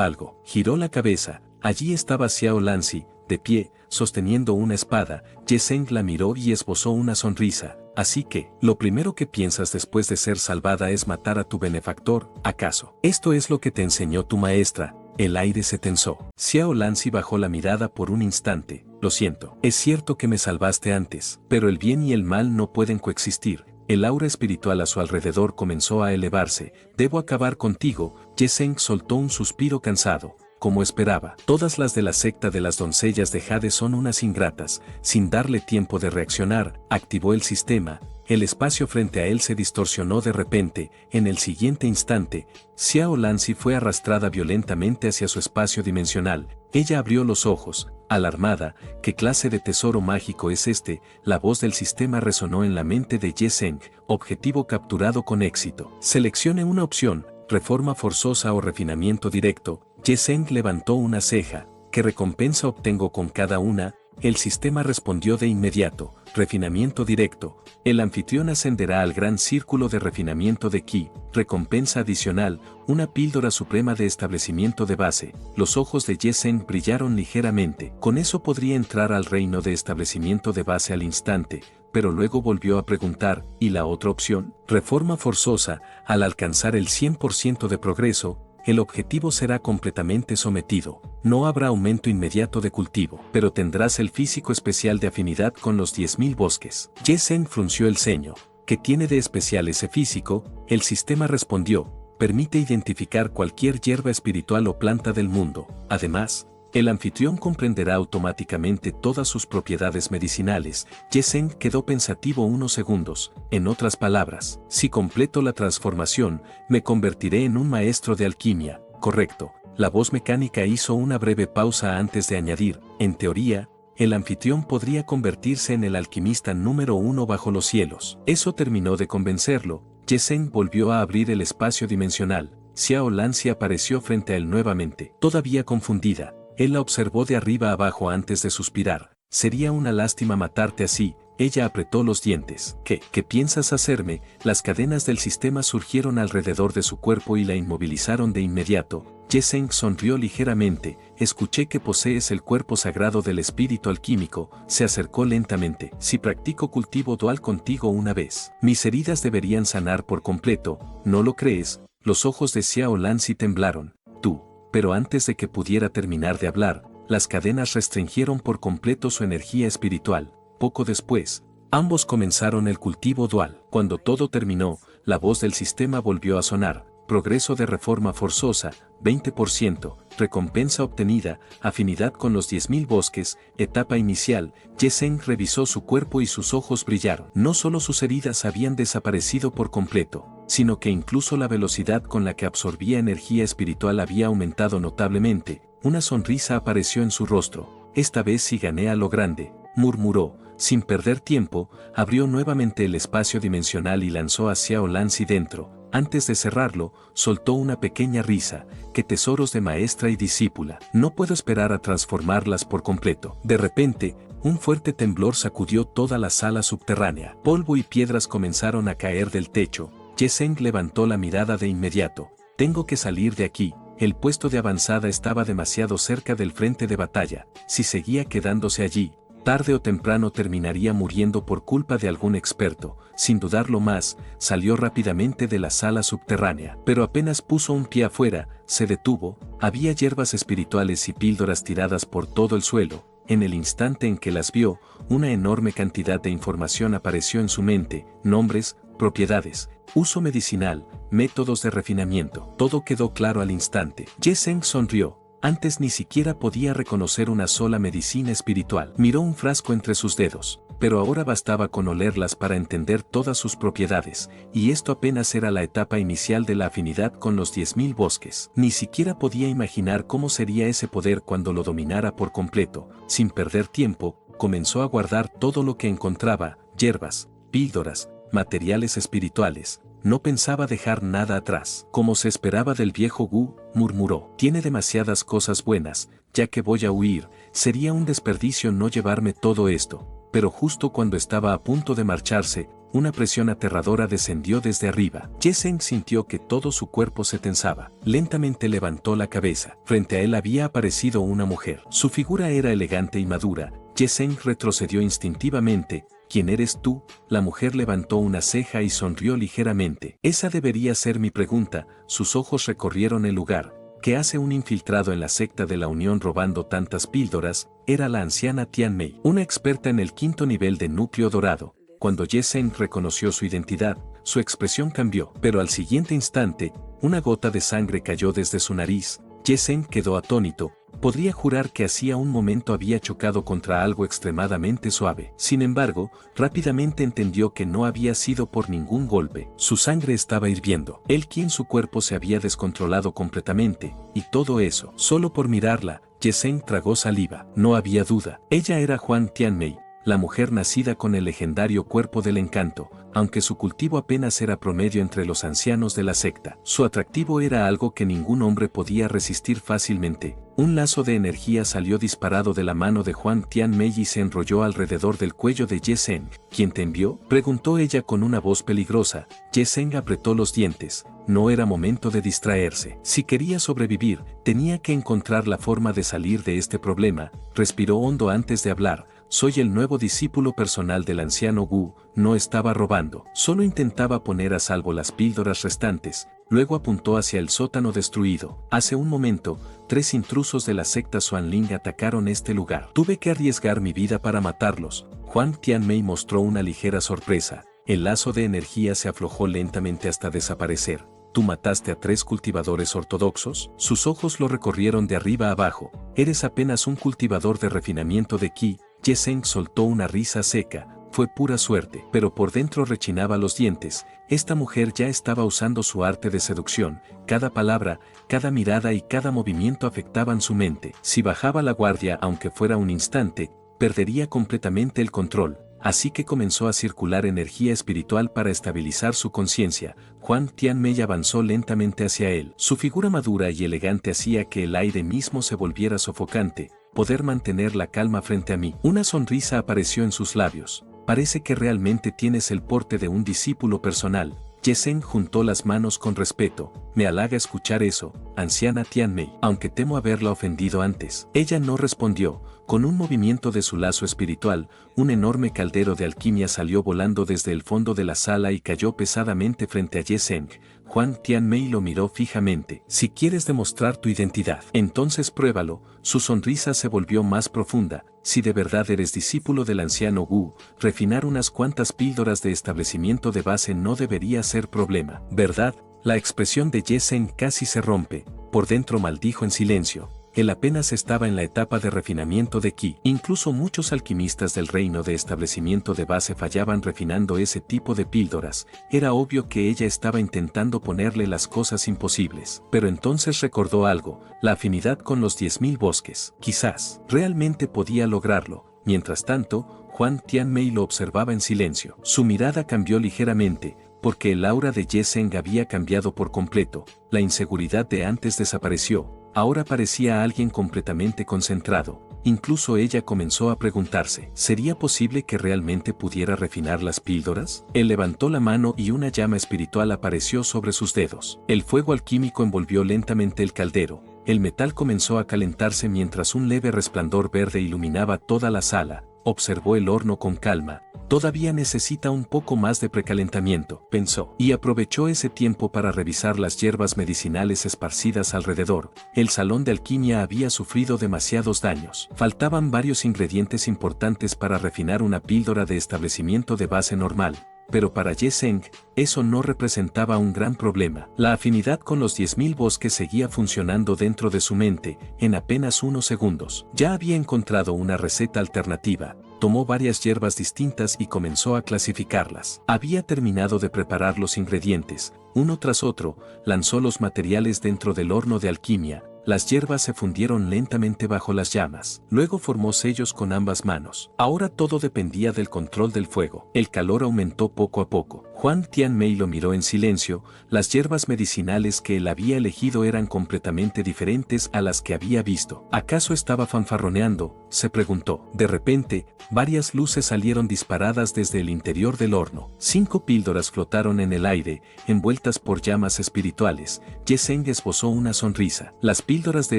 algo. Giró la cabeza. Allí estaba Xiao Lanzi, de pie, sosteniendo una espada. Ye-Zeng la miró y esbozó una sonrisa. Así que, lo primero que piensas después de ser salvada es matar a tu benefactor, ¿acaso? Esto es lo que te enseñó tu maestra. El aire se tensó. Xiao Lanzi bajó la mirada por un instante. Lo siento. Es cierto que me salvaste antes, pero el bien y el mal no pueden coexistir. El aura espiritual a su alrededor comenzó a elevarse. Debo acabar contigo. Ye-Zeng soltó un suspiro cansado. Como esperaba, todas las de la secta de las doncellas de Jade son unas ingratas. Sin darle tiempo de reaccionar, activó el sistema. El espacio frente a él se distorsionó de repente. En el siguiente instante, Xiao Lanzi fue arrastrada violentamente hacia su espacio dimensional. Ella abrió los ojos, alarmada. ¿Qué clase de tesoro mágico es este? La voz del sistema resonó en la mente de Ye-Zeng. Objetivo capturado con éxito. Seleccione una opción, reforma forzosa o refinamiento directo. Ye-Zeng levantó una ceja. ¿Qué recompensa obtengo con cada una? El sistema respondió de inmediato. Refinamiento directo. El anfitrión ascenderá al gran círculo de refinamiento de Qi. Recompensa adicional, una píldora suprema de establecimiento de base. Los ojos de Ye-Zeng brillaron ligeramente. Con eso podría entrar al reino de establecimiento de base al instante, pero luego volvió a preguntar, ¿y la otra opción? Reforma forzosa. Al alcanzar el 100% de progreso, el objetivo será completamente sometido. No habrá aumento inmediato de cultivo, pero tendrás el físico especial de afinidad con los 10.000 bosques. Ye-Zeng frunció el ceño. ¿Qué tiene de especial ese físico? El sistema respondió. Permite identificar cualquier hierba espiritual o planta del mundo. Además, el anfitrión comprenderá automáticamente todas sus propiedades medicinales. Ye-Zeng quedó pensativo unos segundos. En otras palabras, si completo la transformación, me convertiré en un maestro de alquimia. Correcto. La voz mecánica hizo una breve pausa antes de añadir, en teoría, el anfitrión podría convertirse en el alquimista número 1 bajo los cielos. Eso terminó de convencerlo. Ye-Zeng volvió a abrir el espacio dimensional. Xiao Lanzi apareció frente a él nuevamente, todavía confundida. Él la observó de arriba abajo antes de suspirar. Sería una lástima matarte así. Ella apretó los dientes. ¿Qué piensas hacerme? Las cadenas del sistema surgieron alrededor de su cuerpo y la inmovilizaron de inmediato. Ye-Zeng sonrió ligeramente. Escuché que posees el cuerpo sagrado del espíritu alquímico. Se acercó lentamente. Si practico cultivo dual contigo una vez, mis heridas deberían sanar por completo. ¿No lo crees? Los ojos de Xiao Lanzi temblaron. Tú. Pero antes de que pudiera terminar de hablar, las cadenas restringieron por completo su energía espiritual. Poco después, ambos comenzaron el cultivo dual. Cuando todo terminó, la voz del sistema volvió a sonar. Progreso de reforma forzosa, 20%, recompensa obtenida, afinidad con los 10.000 bosques, etapa inicial. Ye-Zeng revisó su cuerpo y sus ojos brillaron. No solo sus heridas habían desaparecido por completo, sino que incluso la velocidad con la que absorbía energía espiritual había aumentado notablemente. Una sonrisa apareció en su rostro. Esta vez sí gané a lo grande, murmuró. Sin perder tiempo, abrió nuevamente el espacio dimensional y lanzó a Xiao Lanzi dentro. Antes de cerrarlo, soltó una pequeña risa. ¡Qué tesoros de maestra y discípula! No puedo esperar a transformarlas por completo. De repente, un fuerte temblor sacudió toda la sala subterránea. Polvo y piedras comenzaron a caer del techo. Ye-Zeng levantó la mirada de inmediato. Tengo que salir de aquí. El puesto de avanzada estaba demasiado cerca del frente de batalla. Si seguía quedándose allí, tarde o temprano terminaría muriendo por culpa de algún experto. Sin dudarlo más, salió rápidamente de la sala subterránea. Pero apenas puso un pie afuera, se detuvo. Había hierbas espirituales y píldoras tiradas por todo el suelo. En el instante en que las vio, una enorme cantidad de información apareció en su mente: nombres, propiedades, uso medicinal, métodos de refinamiento. Todo quedó claro al instante. Ye Zheng sonrió. Antes ni siquiera podía reconocer una sola medicina espiritual. Miró un frasco entre sus dedos, pero ahora bastaba con olerlas para entender todas sus propiedades, y esto apenas era la etapa inicial de la afinidad con los 10.000 bosques. Ni siquiera podía imaginar cómo sería ese poder cuando lo dominara por completo. Sin perder tiempo, comenzó a guardar todo lo que encontraba: hierbas, píldoras, materiales espirituales. No pensaba dejar nada atrás. Como se esperaba del viejo Gu, murmuró: tiene demasiadas cosas buenas, ya que voy a huir, sería un desperdicio no llevarme todo esto. Pero justo cuando estaba a punto de marcharse, una presión aterradora descendió desde arriba. Ye Zheng sintió que todo su cuerpo se tensaba. Lentamente levantó la cabeza. Frente a él había aparecido una mujer. Su figura era elegante y madura. Ye Zheng retrocedió instintivamente. ¿Quién eres tú? La mujer levantó una ceja y sonrió ligeramente. Esa debería ser mi pregunta. Sus ojos recorrieron el lugar. ¿Qué hace un infiltrado en la secta de la Unión robando tantas píldoras? Era la anciana Tian Mei, una experta en el 5º nivel de núcleo dorado. Cuando Ye Zheng reconoció su identidad, su expresión cambió, pero al siguiente instante, una gota de sangre cayó desde su nariz. Ye Zheng quedó atónito. Podría jurar que hacía un momento había chocado contra algo extremadamente suave. Sin embargo, rápidamente entendió que no había sido por ningún golpe. Su sangre estaba hirviendo. El ki en su cuerpo se había descontrolado completamente, y todo eso, solo por mirarla, Ye Zheng tragó saliva. No había duda. Ella era Huang Tianmei, la mujer nacida con el legendario cuerpo del encanto, aunque su cultivo apenas era promedio entre los ancianos de la secta. Su atractivo era algo que ningún hombre podía resistir fácilmente. Un lazo de energía salió disparado de la mano de Huang Tianmei y se enrolló alrededor del cuello de Ye Zheng. ¿Quién te envió?, preguntó ella con una voz peligrosa. Ye Zheng apretó los dientes. No era momento de distraerse. Si quería sobrevivir, tenía que encontrar la forma de salir de este problema. Respiró hondo antes de hablar. Soy el nuevo discípulo personal del anciano Gu. No estaba robando, solo intentaba poner a salvo las píldoras restantes. Luego apuntó hacia el sótano destruido. Hace un momento, 3 intrusos de la secta Xuanling atacaron este lugar. Tuve que arriesgar mi vida para matarlos. Huang Tianmei mostró una ligera sorpresa. El lazo de energía se aflojó lentamente hasta desaparecer. ¿Tú mataste a 3 cultivadores ortodoxos? Sus ojos lo recorrieron de arriba a abajo. Eres apenas un cultivador de refinamiento de ki. Ye Zheng soltó una risa seca. Fue pura suerte, pero por dentro rechinaba los dientes. Esta mujer ya estaba usando su arte de seducción. Cada palabra, cada mirada y cada movimiento afectaban su mente. Si bajaba la guardia aunque fuera un instante, perdería completamente el control. Así que comenzó a circular energía espiritual para estabilizar su conciencia. Huang Tianmei avanzó lentamente hacia él. Su figura madura y elegante hacía que el aire mismo se volviera sofocante. Poder mantener la calma frente a mí. Una sonrisa apareció en sus labios. Parece que realmente tienes el porte de un discípulo personal. Ye Zheng juntó las manos con respeto. Me halaga escuchar eso, anciana Tianmei, aunque temo haberla ofendido antes. Ella no respondió. Con un movimiento de su lazo espiritual, un enorme caldero de alquimia salió volando desde el fondo de la sala y cayó pesadamente frente a Ye Zheng. Huang Tianmei lo miró fijamente. Si quieres demostrar tu identidad, entonces pruébalo. Su sonrisa se volvió más profunda. Si de verdad eres discípulo del anciano Gu, refinar unas cuantas píldoras de establecimiento de base no debería ser problema, ¿verdad? La expresión de Ye Zheng casi se rompe. Por dentro maldijo en silencio. Él apenas estaba en la etapa de refinamiento de ki. Incluso muchos alquimistas del reino de establecimiento de base fallaban refinando ese tipo de píldoras. Era obvio que ella estaba intentando ponerle las cosas imposibles. Pero entonces recordó algo, la afinidad con los 10.000 bosques. Quizás, realmente podía lograrlo. Mientras tanto, Huang Tianmei lo observaba en silencio. Su mirada cambió ligeramente, porque el aura de Ye Zheng había cambiado por completo. La inseguridad de antes desapareció. Ahora parecía alguien completamente concentrado. incluso ella comenzó a preguntarse, ¿sería posible que realmente pudiera refinar las píldoras? Él levantó la mano y una llama espiritual apareció sobre sus dedos. El fuego alquímico envolvió lentamente el caldero. El metal comenzó a calentarse mientras un leve resplandor verde iluminaba toda la sala. Observó el horno con calma. Todavía necesita un poco más de precalentamiento, pensó, y aprovechó ese tiempo para revisar las hierbas medicinales esparcidas alrededor. El salón de alquimia había sufrido demasiados daños. Faltaban varios ingredientes importantes para refinar una píldora de establecimiento de base normal. Pero para Ye Zheng, eso no representaba un gran problema. La afinidad con los 10.000 bosques seguía funcionando dentro de su mente, en apenas unos segundos. Ya había encontrado una receta alternativa, tomó varias hierbas distintas y comenzó a clasificarlas. Había terminado de preparar los ingredientes, uno tras otro, lanzó los materiales dentro del horno de alquimia. Las hierbas se fundieron lentamente bajo las llamas. Luego formó sellos con ambas manos. Ahora todo dependía del control del fuego. El calor aumentó poco a poco. Huang Tianmei lo miró en silencio. Las hierbas medicinales que él había elegido eran completamente diferentes a las que había visto. ¿Acaso estaba fanfarroneando?, se preguntó. De repente, varias luces salieron disparadas desde el interior del horno. 5 píldoras flotaron en el aire, envueltas por llamas espirituales. Ye Zheng esbozó una sonrisa. Las píldoras de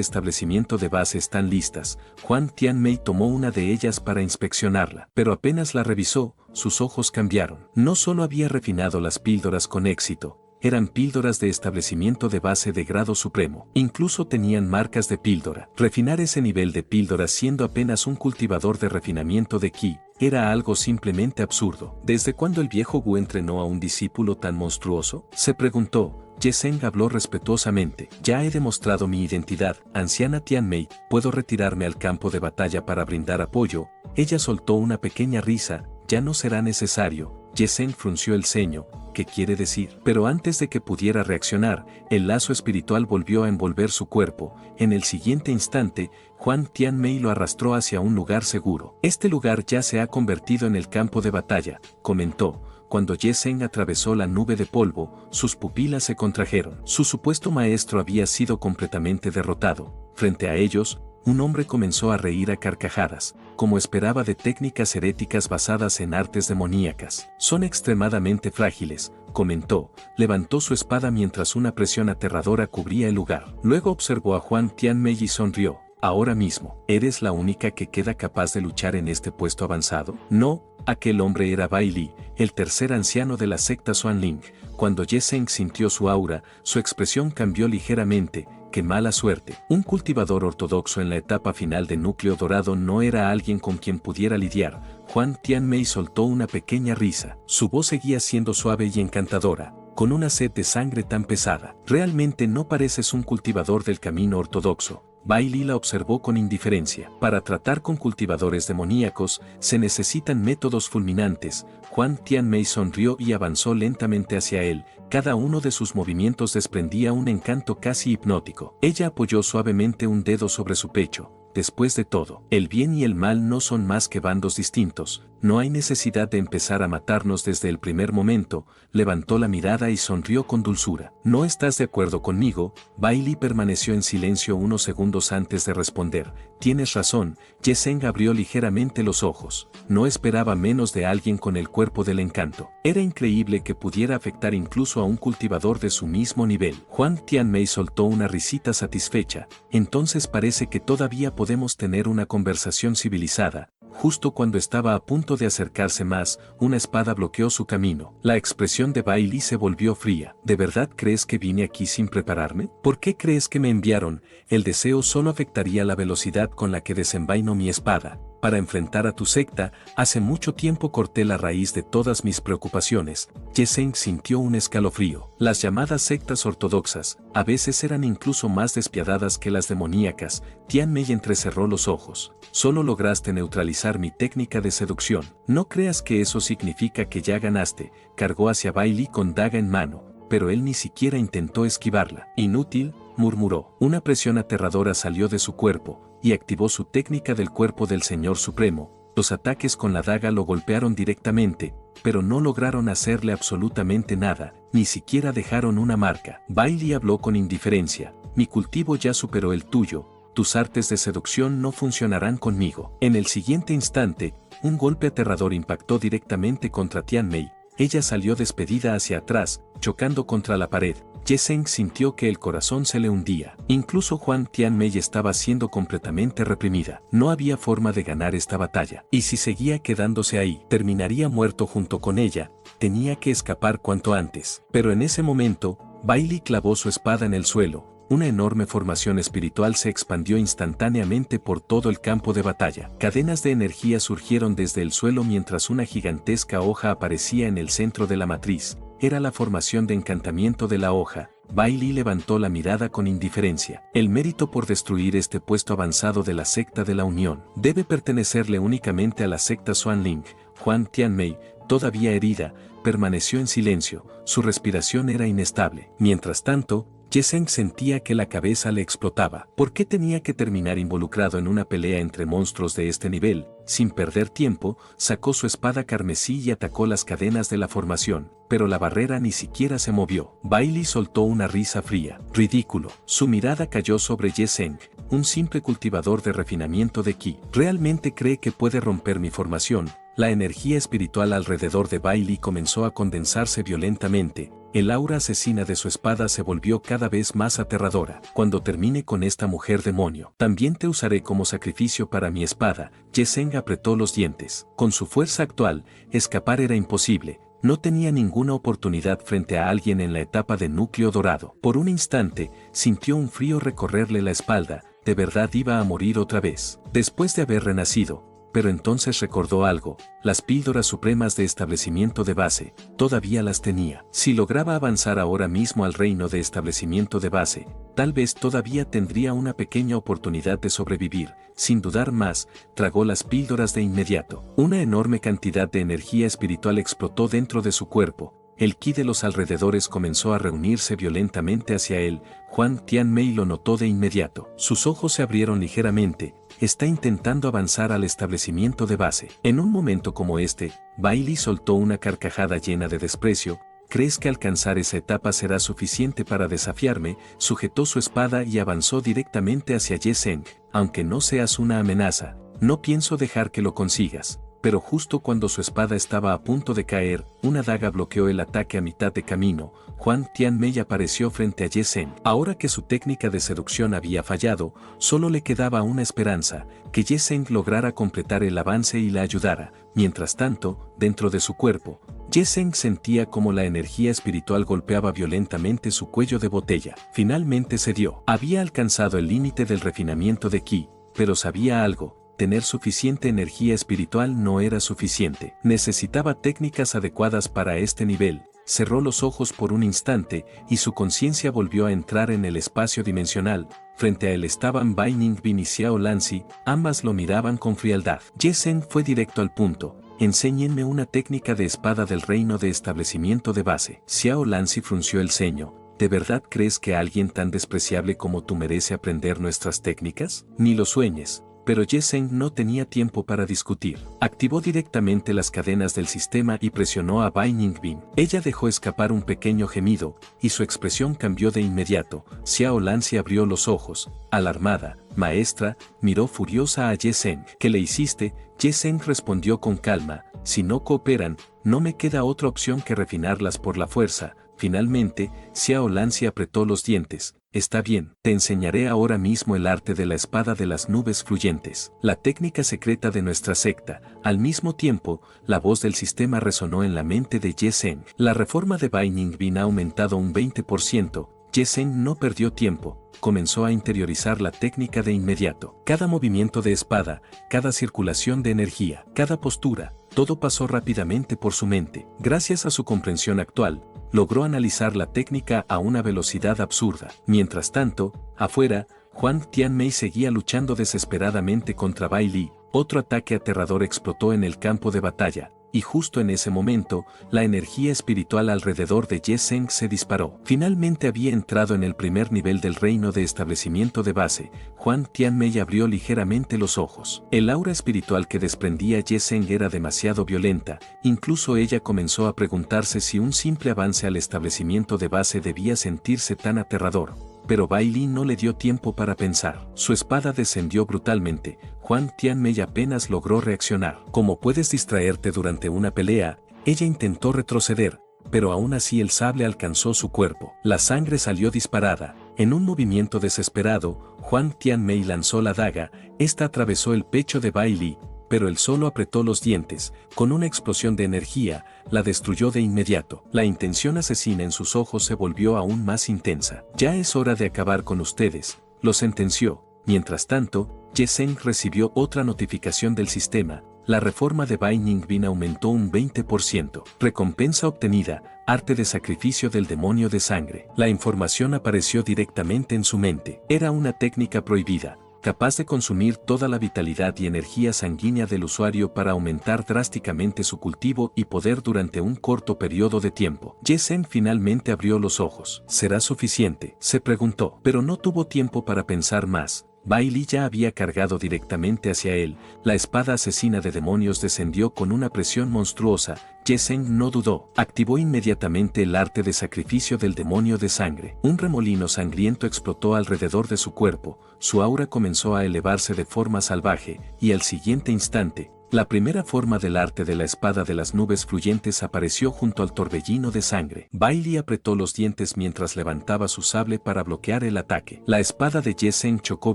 establecimiento de base están listas. Huang Tianmei tomó una de ellas para inspeccionarla, pero apenas la revisó, sus ojos cambiaron. No solo había refinado las píldoras con éxito, eran píldoras de establecimiento de base de grado supremo. Incluso tenían marcas de píldora. Refinar ese nivel de píldoras siendo apenas un cultivador de refinamiento de Qi era algo simplemente absurdo. ¿Desde cuándo el viejo Wu entrenó a un discípulo tan monstruoso?, se preguntó. Ye Zheng habló respetuosamente. Ya he demostrado mi identidad, anciana Tianmei, puedo retirarme al campo de batalla para brindar apoyo. Ella soltó una pequeña risa. Ya no será necesario. Ye Zheng frunció el ceño. ¿Qué quiere decir? Pero antes de que pudiera reaccionar, el lazo espiritual volvió a envolver su cuerpo. En el siguiente instante, Huang Tianmei lo arrastró hacia un lugar seguro. Este lugar ya se ha convertido en el campo de batalla, comentó. Cuando Ye Zheng atravesó la nube de polvo, sus pupilas se contrajeron. Su supuesto maestro había sido completamente derrotado. Frente a ellos, un hombre comenzó a reír a carcajadas, como esperaba de técnicas heréticas basadas en artes demoníacas. Son extremadamente frágiles, comentó. Levantó su espada mientras una presión aterradora cubría el lugar. Luego observó a Huang Tianmei y sonrió. Ahora mismo, ¿eres la única que queda capaz de luchar en este puesto avanzado? No, aquel hombre era Bai Li, el tercer anciano de la secta Xuanling. Cuando Ye Zheng sintió su aura, su expresión cambió ligeramente. ¡Qué mala suerte! Un cultivador ortodoxo en la etapa final de núcleo dorado no era alguien con quien pudiera lidiar. Huang Tianmei soltó una pequeña risa. Su voz seguía siendo suave y encantadora, con una sed de sangre tan pesada. Realmente no pareces un cultivador del camino ortodoxo. Bai Li la observó con indiferencia. Para tratar con cultivadores demoníacos, se necesitan métodos fulminantes. Huang Tianmei sonrió y avanzó lentamente hacia él. Cada uno de sus movimientos desprendía un encanto casi hipnótico. Ella apoyó suavemente un dedo sobre su pecho. Después de todo, el bien y el mal no son más que bandos distintos. No hay necesidad de empezar a matarnos desde el primer momento. Levantó la mirada y sonrió con dulzura. ¿No estás de acuerdo conmigo? Bai Li permaneció en silencio unos segundos antes de responder. Tienes razón. Ye Zheng abrió ligeramente los ojos. No esperaba menos de alguien con el cuerpo del encanto. Era increíble que pudiera afectar incluso a un cultivador de su mismo nivel. Huang Tianmei soltó una risita satisfecha. Entonces parece que todavía podemos tener una conversación civilizada. Justo cuando estaba a punto de acercarse más, una espada bloqueó su camino. La expresión de Bai Li se volvió fría. ¿De verdad crees que vine aquí sin prepararme? ¿Por qué crees que me enviaron? El deseo solo afectaría la velocidad con la que desenvaino mi espada. Para enfrentar a tu secta, hace mucho tiempo corté la raíz de todas mis preocupaciones. Ye Zheng sintió un escalofrío. Las llamadas sectas ortodoxas, a veces eran incluso más despiadadas que las demoníacas. Tianmei entrecerró los ojos. Solo lograste neutralizar mi técnica de seducción. No creas que eso significa que ya ganaste. Cargó hacia Bai Li con daga en mano, pero él ni siquiera intentó esquivarla. Inútil, murmuró. Una presión aterradora salió de su cuerpo y activó su técnica del cuerpo del Señor Supremo. Los ataques con la daga lo golpearon directamente, pero no lograron hacerle absolutamente nada, ni siquiera dejaron una marca. Bai Li habló con indiferencia. Mi cultivo ya superó el tuyo. tus artes de seducción no funcionarán conmigo. En el siguiente instante, un golpe aterrador impactó directamente contra Tianmei. Ella salió despedida hacia atrás, chocando contra la pared. Ye Zheng sintió que el corazón se le hundía. Incluso Huang Tianmei estaba siendo completamente reprimida. No había forma de ganar esta batalla. Y si seguía quedándose ahí, terminaría muerto junto con ella. Tenía que escapar cuanto antes. Pero en ese momento, Bai Li clavó su espada en el suelo. Una enorme formación espiritual se expandió instantáneamente por todo el campo de batalla. Cadenas de energía surgieron desde el suelo mientras una gigantesca hoja aparecía en el centro de la matriz. Era la formación de encantamiento de la hoja. Bai Li levantó la mirada con indiferencia. El mérito por destruir este puesto avanzado de la secta de la Unión debe pertenecerle únicamente a la secta Xuanling. Huang Tianmei, todavía herida, permaneció en silencio. Su respiración era inestable. Mientras tanto, Ye Zheng sentía que la cabeza le explotaba. ¿Por qué tenía que terminar involucrado en una pelea entre monstruos de este nivel? Sin perder tiempo, sacó su espada carmesí y atacó las cadenas de la formación, pero la barrera ni siquiera se movió. Bai Li soltó una risa fría. Ridículo. Su mirada cayó sobre Ye Zheng, un simple cultivador de refinamiento de ki. ¿Realmente cree que puede romper mi formación? La energía espiritual alrededor de Bai Li comenzó a condensarse violentamente. El aura asesina de su espada se volvió cada vez más aterradora. Cuando termine con esta mujer demonio, también te usaré como sacrificio para mi espada. Ye Zheng apretó los dientes. Con su fuerza actual, escapar era imposible. No tenía ninguna oportunidad frente a alguien en la etapa de núcleo dorado. Por un instante, sintió un frío recorrerle la espalda. De verdad iba a morir otra vez. Después de haber renacido, pero entonces recordó algo, las píldoras supremas de establecimiento de base, todavía las tenía. Si lograba avanzar ahora mismo al reino de establecimiento de base, tal vez todavía tendría una pequeña oportunidad de sobrevivir. Sin dudar más, tragó las píldoras de inmediato. Una enorme cantidad de energía espiritual explotó dentro de su cuerpo. El ki de los alrededores comenzó a reunirse violentamente hacia él. Huang Tianmei lo notó de inmediato. Sus ojos se abrieron ligeramente. Está intentando avanzar al establecimiento de base. En un momento como este, Bai Li soltó una carcajada llena de desprecio. ¿Crees que alcanzar esa etapa será suficiente para desafiarme? Sujetó su espada y avanzó directamente hacia Ye Zheng. Aunque no seas una amenaza, no pienso dejar que lo consigas. Pero justo cuando su espada estaba a punto de caer, una daga bloqueó el ataque a mitad de camino. Huang Tianmei apareció frente a Ye Zheng. Ahora que su técnica de seducción había fallado, solo le quedaba una esperanza, que Ye Zheng lograra completar el avance y la ayudara. Mientras tanto, dentro de su cuerpo, Ye Zheng sentía como la energía espiritual golpeaba violentamente su cuello de botella. Finalmente cedió. Había alcanzado el límite del refinamiento de ki, pero sabía algo. Tener suficiente energía espiritual no era suficiente. Necesitaba técnicas adecuadas para este nivel. Cerró los ojos por un instante y su conciencia volvió a entrar en el espacio dimensional. Frente a él estaban Bai Ningbin y Xiao Lanzi, ambas lo miraban con frialdad. Ye Zheng fue directo al punto. Enséñenme una técnica de espada del reino de establecimiento de base. Xiao Lanzi frunció el ceño. ¿De verdad crees que alguien tan despreciable como tú merece aprender nuestras técnicas? Ni lo sueñes. Pero Ye Zheng no tenía tiempo para discutir. Activó directamente las cadenas del sistema y presionó a Bai Ningbin. Ella dejó escapar un pequeño gemido, y su expresión cambió de inmediato. Xiao Lanzi abrió los ojos. Alarmada, maestra, miró furiosa a Ye Zheng. ¿Qué le hiciste? Ye Zheng respondió con calma. Si no cooperan, no me queda otra opción que refinarlas por la fuerza. Finalmente, Xiao Lanzi apretó los dientes. Está bien, te enseñaré ahora mismo el arte de la espada de las nubes fluyentes, la técnica secreta de nuestra secta. Al mismo tiempo, la voz del sistema resonó en la mente de Ye Zheng. La reforma de Bai Ningbin ha aumentado un 20%. Ye Zheng no perdió tiempo, comenzó a interiorizar la técnica de inmediato. Cada movimiento de espada, cada circulación de energía, cada postura, todo pasó rápidamente por su mente. Gracias a su comprensión actual, logró analizar la técnica a una velocidad absurda. Mientras tanto, afuera, Huang Tianmei seguía luchando desesperadamente contra Bai Li. Otro ataque aterrador explotó en el campo de batalla, y justo en ese momento, la energía espiritual alrededor de Ye Zheng se disparó. Finalmente había entrado en el primer nivel del reino de establecimiento de base. Huang Tianmei abrió ligeramente los ojos. El aura espiritual que desprendía Ye Zheng era demasiado violenta. Incluso ella comenzó a preguntarse si un simple avance al establecimiento de base debía sentirse tan aterrador. pero Bai Li no le dio tiempo para pensar. Su espada descendió brutalmente. Huang Tianmei apenas logró reaccionar. Como puedes distraerte durante una pelea, ella intentó retroceder, pero aún así el sable alcanzó su cuerpo. La sangre salió disparada. En un movimiento desesperado, Huang Tianmei lanzó la daga. Esta atravesó el pecho de Bai Li, pero él solo apretó los dientes. Con una explosión de energía, la destruyó de inmediato. La intención asesina en sus ojos se volvió aún más intensa. Ya es hora de acabar con ustedes, lo sentenció. Mientras tanto, Ye Zheng recibió otra notificación del sistema. La reforma de Bai Ningbin aumentó un 20%. Recompensa obtenida, arte de sacrificio del demonio de sangre. La información apareció directamente en su mente. Era una técnica prohibida, capaz de consumir toda la vitalidad y energía sanguínea del usuario para aumentar drásticamente su cultivo y poder durante un corto periodo de tiempo. Ye Zheng finalmente abrió los ojos. ¿Será suficiente?, se preguntó, pero no tuvo tiempo para pensar más. Bai Li ya había cargado directamente hacia él. La espada asesina de demonios descendió con una presión monstruosa. Ye Zheng no dudó. Activó inmediatamente el arte de sacrificio del demonio de sangre. Un remolino sangriento explotó alrededor de su cuerpo. Su aura comenzó a elevarse de forma salvaje, y al siguiente instante, la primera forma del arte de la espada de las nubes fluyentes apareció junto al torbellino de sangre. Bai Li apretó los dientes mientras levantaba su sable para bloquear el ataque. La espada de Ye Zheng chocó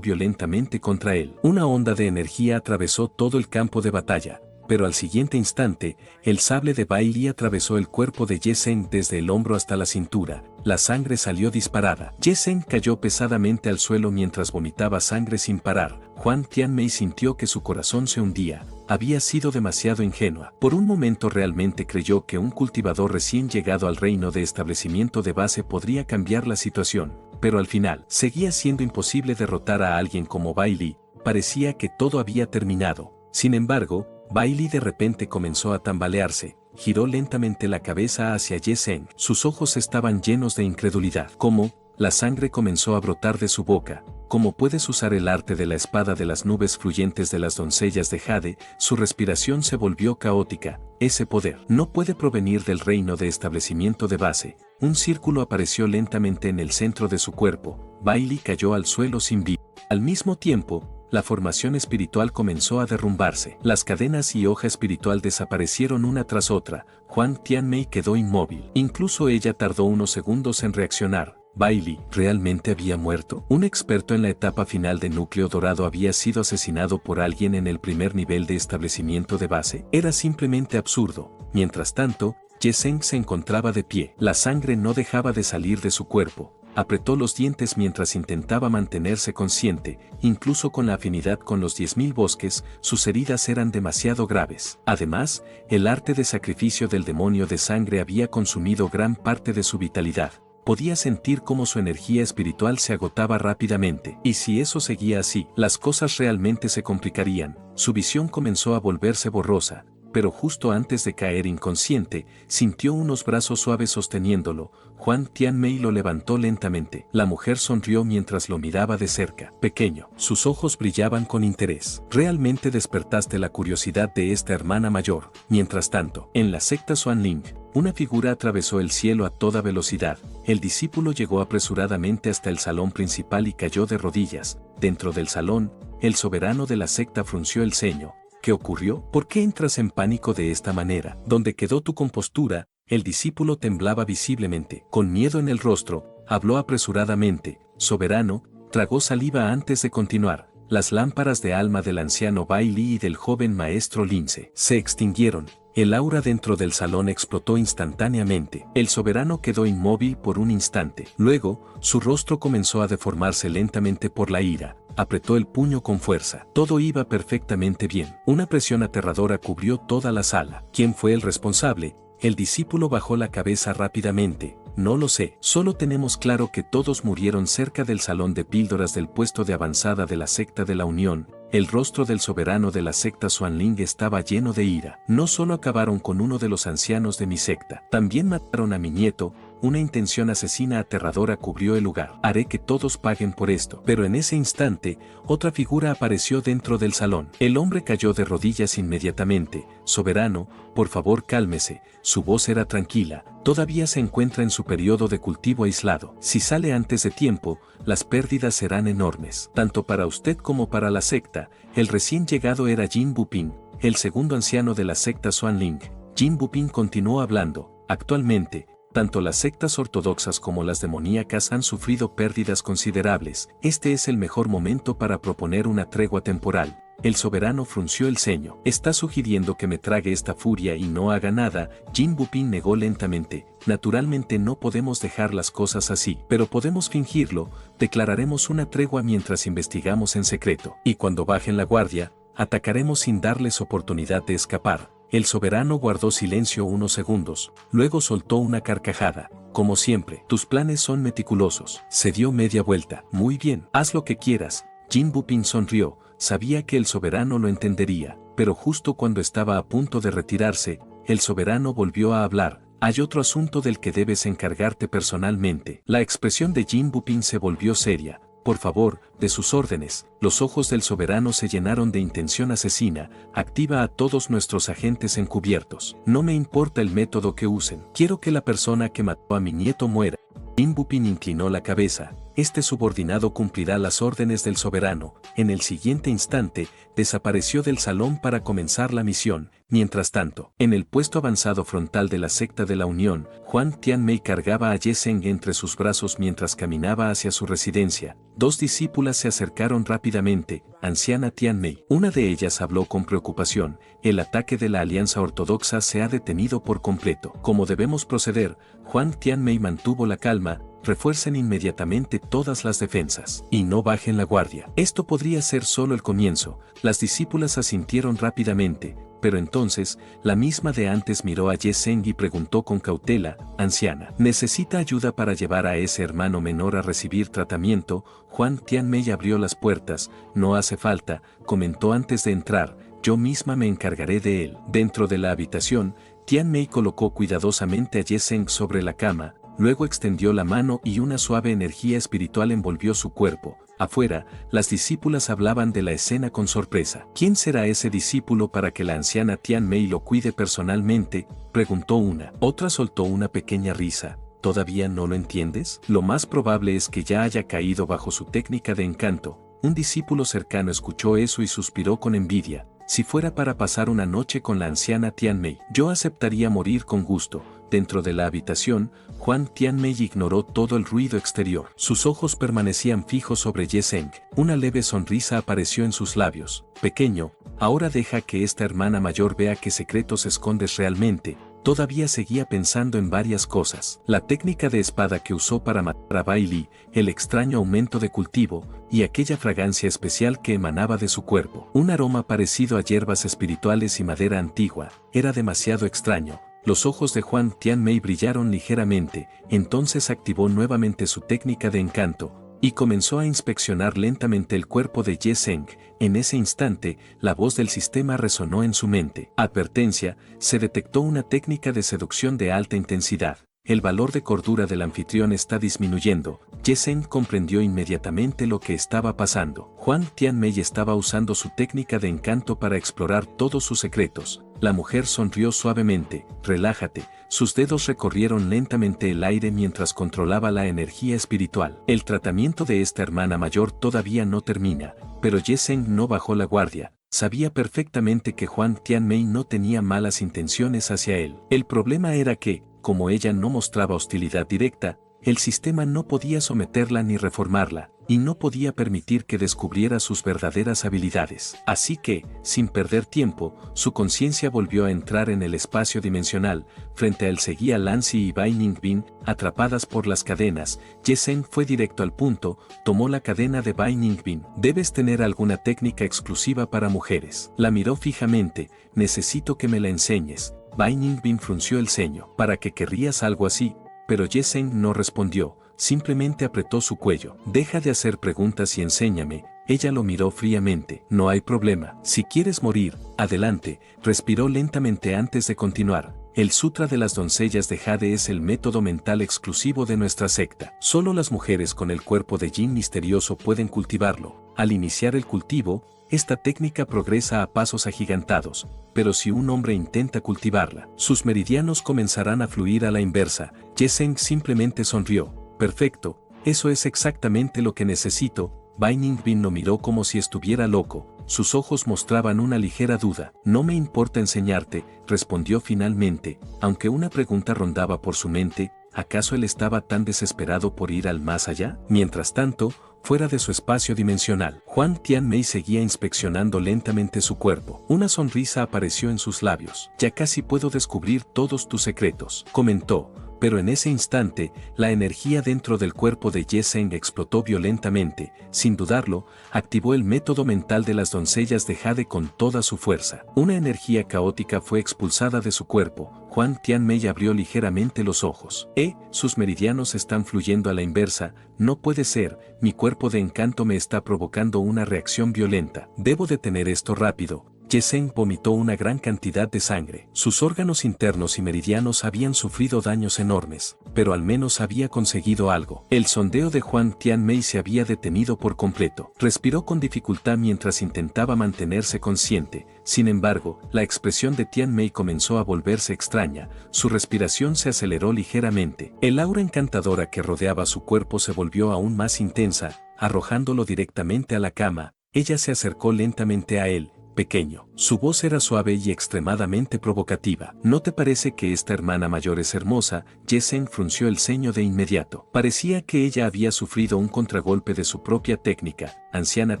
violentamente contra él. Una onda de energía atravesó todo el campo de batalla, pero al siguiente instante, el sable de Bai Li atravesó el cuerpo de Ye Zheng desde el hombro hasta la cintura. La sangre salió disparada. Ye Zheng cayó pesadamente al suelo mientras vomitaba sangre sin parar. Huang Tianmei sintió que su corazón se hundía. Había sido demasiado ingenua. Por un momento realmente creyó que un cultivador recién llegado al reino de establecimiento de base podría cambiar la situación, pero al final, seguía siendo imposible derrotar a alguien como Bai Li. Parecía que todo había terminado. Sin embargo, Bai Li de repente comenzó a tambalearse. Giró lentamente la cabeza hacia Ye Zheng. Sus ojos estaban llenos de incredulidad. ¿Cómo? La sangre comenzó a brotar de su boca. ¿Cómo puedes usar el arte de la espada de las nubes fluyentes de las doncellas de Jade? Su respiración se volvió caótica. Ese poder no puede provenir del reino de establecimiento de base. Un círculo apareció lentamente en el centro de su cuerpo. Bai Li cayó al suelo sin vida. Al mismo tiempo, la formación espiritual comenzó a derrumbarse. Las cadenas y hoja espiritual desaparecieron una tras otra. Huang Tianmei quedó inmóvil. Incluso ella tardó unos segundos en reaccionar. Bai Li ¿realmente había muerto? Un experto en la etapa final de núcleo dorado había sido asesinado por alguien en el primer nivel de establecimiento de base. Era simplemente absurdo. Mientras tanto, Ye Zheng se encontraba de pie. La sangre no dejaba de salir de su cuerpo. Apretó los dientes mientras intentaba mantenerse consciente. Incluso con la afinidad con los 10.000 bosques, sus heridas eran demasiado graves. Además, el arte de sacrificio del demonio de sangre había consumido gran parte de su vitalidad. Podía sentir cómo su energía espiritual se agotaba rápidamente. Y si eso seguía así, las cosas realmente se complicarían. Su visión comenzó a volverse borrosa, pero justo antes de caer inconsciente, sintió unos brazos suaves sosteniéndolo. Huang Tianmei lo levantó lentamente. La mujer sonrió mientras lo miraba de cerca. Pequeño, sus ojos brillaban con interés. Realmente despertaste la curiosidad de esta hermana mayor. Mientras tanto, en la secta Xuanling, una figura atravesó el cielo a toda velocidad. El discípulo llegó apresuradamente hasta el salón principal y cayó de rodillas. Dentro del salón, el soberano de la secta frunció el ceño. ¿Qué ocurrió? ¿Por qué entras en pánico de esta manera? ¿Dónde quedó tu compostura? El discípulo temblaba visiblemente. Con miedo en el rostro, habló apresuradamente. Soberano, tragó saliva antes de continuar. Las lámparas de alma del anciano Bai Li y del joven maestro Lince se extinguieron. El aura dentro del salón explotó instantáneamente. El soberano quedó inmóvil por un instante. Luego, su rostro comenzó a deformarse lentamente por la ira. Apretó el puño con fuerza. Todo iba perfectamente bien. Una presión aterradora cubrió toda la sala. ¿Quién fue el responsable? El discípulo bajó la cabeza rápidamente. No lo sé. Solo tenemos claro que todos murieron cerca del salón de píldoras del puesto de avanzada de la secta de la Unión. El rostro del soberano de la secta Xuanling estaba lleno de ira. No solo acabaron con uno de los ancianos de mi secta, también mataron a mi nieto, una intención asesina aterradora cubrió el lugar. Haré que todos paguen por esto. Pero en ese instante, otra figura apareció dentro del salón. El hombre cayó de rodillas inmediatamente. Soberano, por favor cálmese. Su voz era tranquila. Todavía se encuentra en su periodo de cultivo aislado. Si sale antes de tiempo, las pérdidas serán enormes. Tanto para usted como para la secta. El recién llegado era Jin Buping, el segundo anciano de la secta Xuanling. Jin Buping continuó hablando. Actualmente, tanto las sectas ortodoxas como las demoníacas han sufrido pérdidas considerables. Este es el mejor momento para proponer una tregua temporal. El soberano frunció el ceño. ¿Está sugiriendo que me trague esta furia y no haga nada? Jin Buping negó lentamente. Naturalmente no podemos dejar las cosas así, pero podemos fingirlo. Declararemos una tregua mientras investigamos en secreto. Y cuando bajen la guardia, atacaremos sin darles oportunidad de escapar. El soberano guardó silencio unos segundos, luego soltó una carcajada. Como siempre, tus planes son meticulosos. Se dio media vuelta. Muy bien, haz lo que quieras. Jin Buping sonrió, sabía que el soberano lo entendería, pero justo cuando estaba a punto de retirarse, el soberano volvió a hablar. Hay otro asunto del que debes encargarte personalmente. La expresión de Jin Buping se volvió seria. Por favor, de sus órdenes. Los ojos del soberano se llenaron de intención asesina. Activa a todos nuestros agentes encubiertos. No me importa el método que usen. Quiero que la persona que mató a mi nieto muera. Jin Buping inclinó la cabeza. Este subordinado cumplirá las órdenes del soberano. En el siguiente instante, desapareció del salón para comenzar la misión. Mientras tanto, en el puesto avanzado frontal de la secta de la Unión, Huang Tianmei cargaba a Ye Zheng entre sus brazos mientras caminaba hacia su residencia. Dos discípulas se acercaron rápidamente. Anciana Tianmei. Una de ellas habló con preocupación. El ataque de la Alianza Ortodoxa se ha detenido por completo. ¿Cómo debemos proceder? Huang Tianmei mantuvo la calma. Refuercen inmediatamente todas las defensas y no bajen la guardia. Esto podría ser solo el comienzo. Las discípulas asintieron rápidamente, pero entonces, la misma de antes miró a Ye Zheng y preguntó con cautela, anciana, ¿necesita ayuda para llevar a ese hermano menor a recibir tratamiento? Huang Tianmei abrió las puertas. No hace falta, comentó antes de entrar, yo misma me encargaré de él. Dentro de la habitación, Tianmei colocó cuidadosamente a Ye Zheng sobre la cama. Luego extendió la mano y una suave energía espiritual envolvió su cuerpo. Afuera, las discípulas hablaban de la escena con sorpresa. ¿Quién será ese discípulo para que la anciana Tianmei lo cuide personalmente? Preguntó una. Otra soltó una pequeña risa. ¿Todavía no lo entiendes? Lo más probable es que ya haya caído bajo su técnica de encanto. Un discípulo cercano escuchó eso y suspiró con envidia. Si fuera para pasar una noche con la anciana Tianmei, yo aceptaría morir con gusto. Dentro de la habitación, Huang Tianmei ignoró todo el ruido exterior. Sus ojos permanecían fijos sobre Ye Zheng. Una leve sonrisa apareció en sus labios. Pequeño, ahora deja que esta hermana mayor vea qué secretos escondes realmente. Todavía seguía pensando en varias cosas. La técnica de espada que usó para matar a Bai Li, el extraño aumento de cultivo, y aquella fragancia especial que emanaba de su cuerpo. Un aroma parecido a hierbas espirituales y madera antigua. Era demasiado extraño. Los ojos de Huang Tianmei brillaron ligeramente, entonces activó nuevamente su técnica de encanto, y comenzó a inspeccionar lentamente el cuerpo de Ye Zheng. En ese instante, la voz del sistema resonó en su mente. Advertencia, se detectó una técnica de seducción de alta intensidad. El valor de cordura del anfitrión está disminuyendo. Ye Zheng comprendió inmediatamente lo que estaba pasando. Huang Tianmei estaba usando su técnica de encanto para explorar todos sus secretos. La mujer sonrió suavemente. Relájate. Sus dedos recorrieron lentamente el aire mientras controlaba la energía espiritual. El tratamiento de esta hermana mayor todavía no termina, pero Ye Zheng no bajó la guardia. Sabía perfectamente que Huang Tianmei no tenía malas intenciones hacia él. El problema era que, como ella no mostraba hostilidad directa, el sistema no podía someterla ni reformarla, y no podía permitir que descubriera sus verdaderas habilidades. Así que, sin perder tiempo, su conciencia volvió a entrar en el espacio dimensional. Frente a él seguía Lancy y Bai Ningbin, atrapadas por las cadenas. Ye Zheng fue directo al punto, tomó la cadena de Bai Ningbin. Debes tener alguna técnica exclusiva para mujeres. La miró fijamente. Necesito que me la enseñes. Bai Ningbin frunció el ceño. ¿Para qué querrías algo así? Pero Ye Zheng no respondió, simplemente apretó su cuello. Deja de hacer preguntas y enséñame. Ella lo miró fríamente. No hay problema. Si quieres morir, adelante. Respiró lentamente antes de continuar. El Sutra de las Doncellas de Jade es el método mental exclusivo de nuestra secta. Solo las mujeres con el cuerpo de yin misterioso pueden cultivarlo. Al iniciar el cultivo, esta técnica progresa a pasos agigantados, pero si un hombre intenta cultivarla, sus meridianos comenzarán a fluir a la inversa. Ye-Zheng simplemente sonrió. Perfecto, eso es exactamente lo que necesito. Bai Ningbin lo miró como si estuviera loco. Sus ojos mostraban una ligera duda. No me importa enseñarte, respondió finalmente, aunque una pregunta rondaba por su mente. ¿Acaso él estaba tan desesperado por ir al más allá? Mientras tanto, fuera de su espacio dimensional, Huang Tianmei seguía inspeccionando lentamente su cuerpo. Una sonrisa apareció en sus labios. Ya casi puedo descubrir todos tus secretos, comentó. Pero en ese instante, la energía dentro del cuerpo de Ye-Zheng explotó violentamente. Sin dudarlo, activó el método mental de las doncellas de Jade con toda su fuerza. Una energía caótica fue expulsada de su cuerpo. Huang Tianmei abrió ligeramente los ojos. Sus meridianos están fluyendo a la inversa. No puede ser, mi cuerpo de encanto me está provocando una reacción violenta. Debo detener esto rápido. Ye-Zheng vomitó una gran cantidad de sangre. Sus órganos internos y meridianos habían sufrido daños enormes, pero al menos había conseguido algo. El sondeo de Huang Tianmei se había detenido por completo. Respiró con dificultad mientras intentaba mantenerse consciente. Sin embargo, la expresión de Tianmei comenzó a volverse extraña. Su respiración se aceleró ligeramente. El aura encantadora que rodeaba su cuerpo se volvió aún más intensa, arrojándolo directamente a la cama. Ella se acercó lentamente a él. Pequeño. Su voz era suave y extremadamente provocativa. ¿No te parece que esta hermana mayor es hermosa? Ye-Zheng frunció el ceño de inmediato. Parecía que ella había sufrido un contragolpe de su propia técnica. Anciana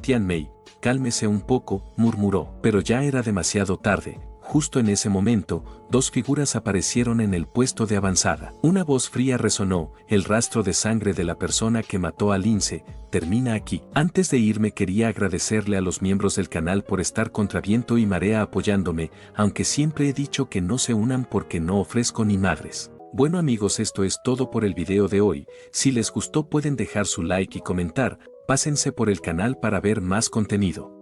Tianmei, cálmese un poco, murmuró. Pero ya era demasiado tarde. Justo en ese momento, dos figuras aparecieron en el puesto de avanzada. Una voz fría resonó, el rastro de sangre de la persona que mató a Lince termina aquí. Antes de irme quería agradecerle a los miembros del canal por estar contra viento y marea apoyándome, aunque siempre he dicho que no se unan porque no ofrezco ni madres. Bueno amigos, esto es todo por el video de hoy. Si les gustó pueden dejar su like y comentar, pásense por el canal para ver más contenido.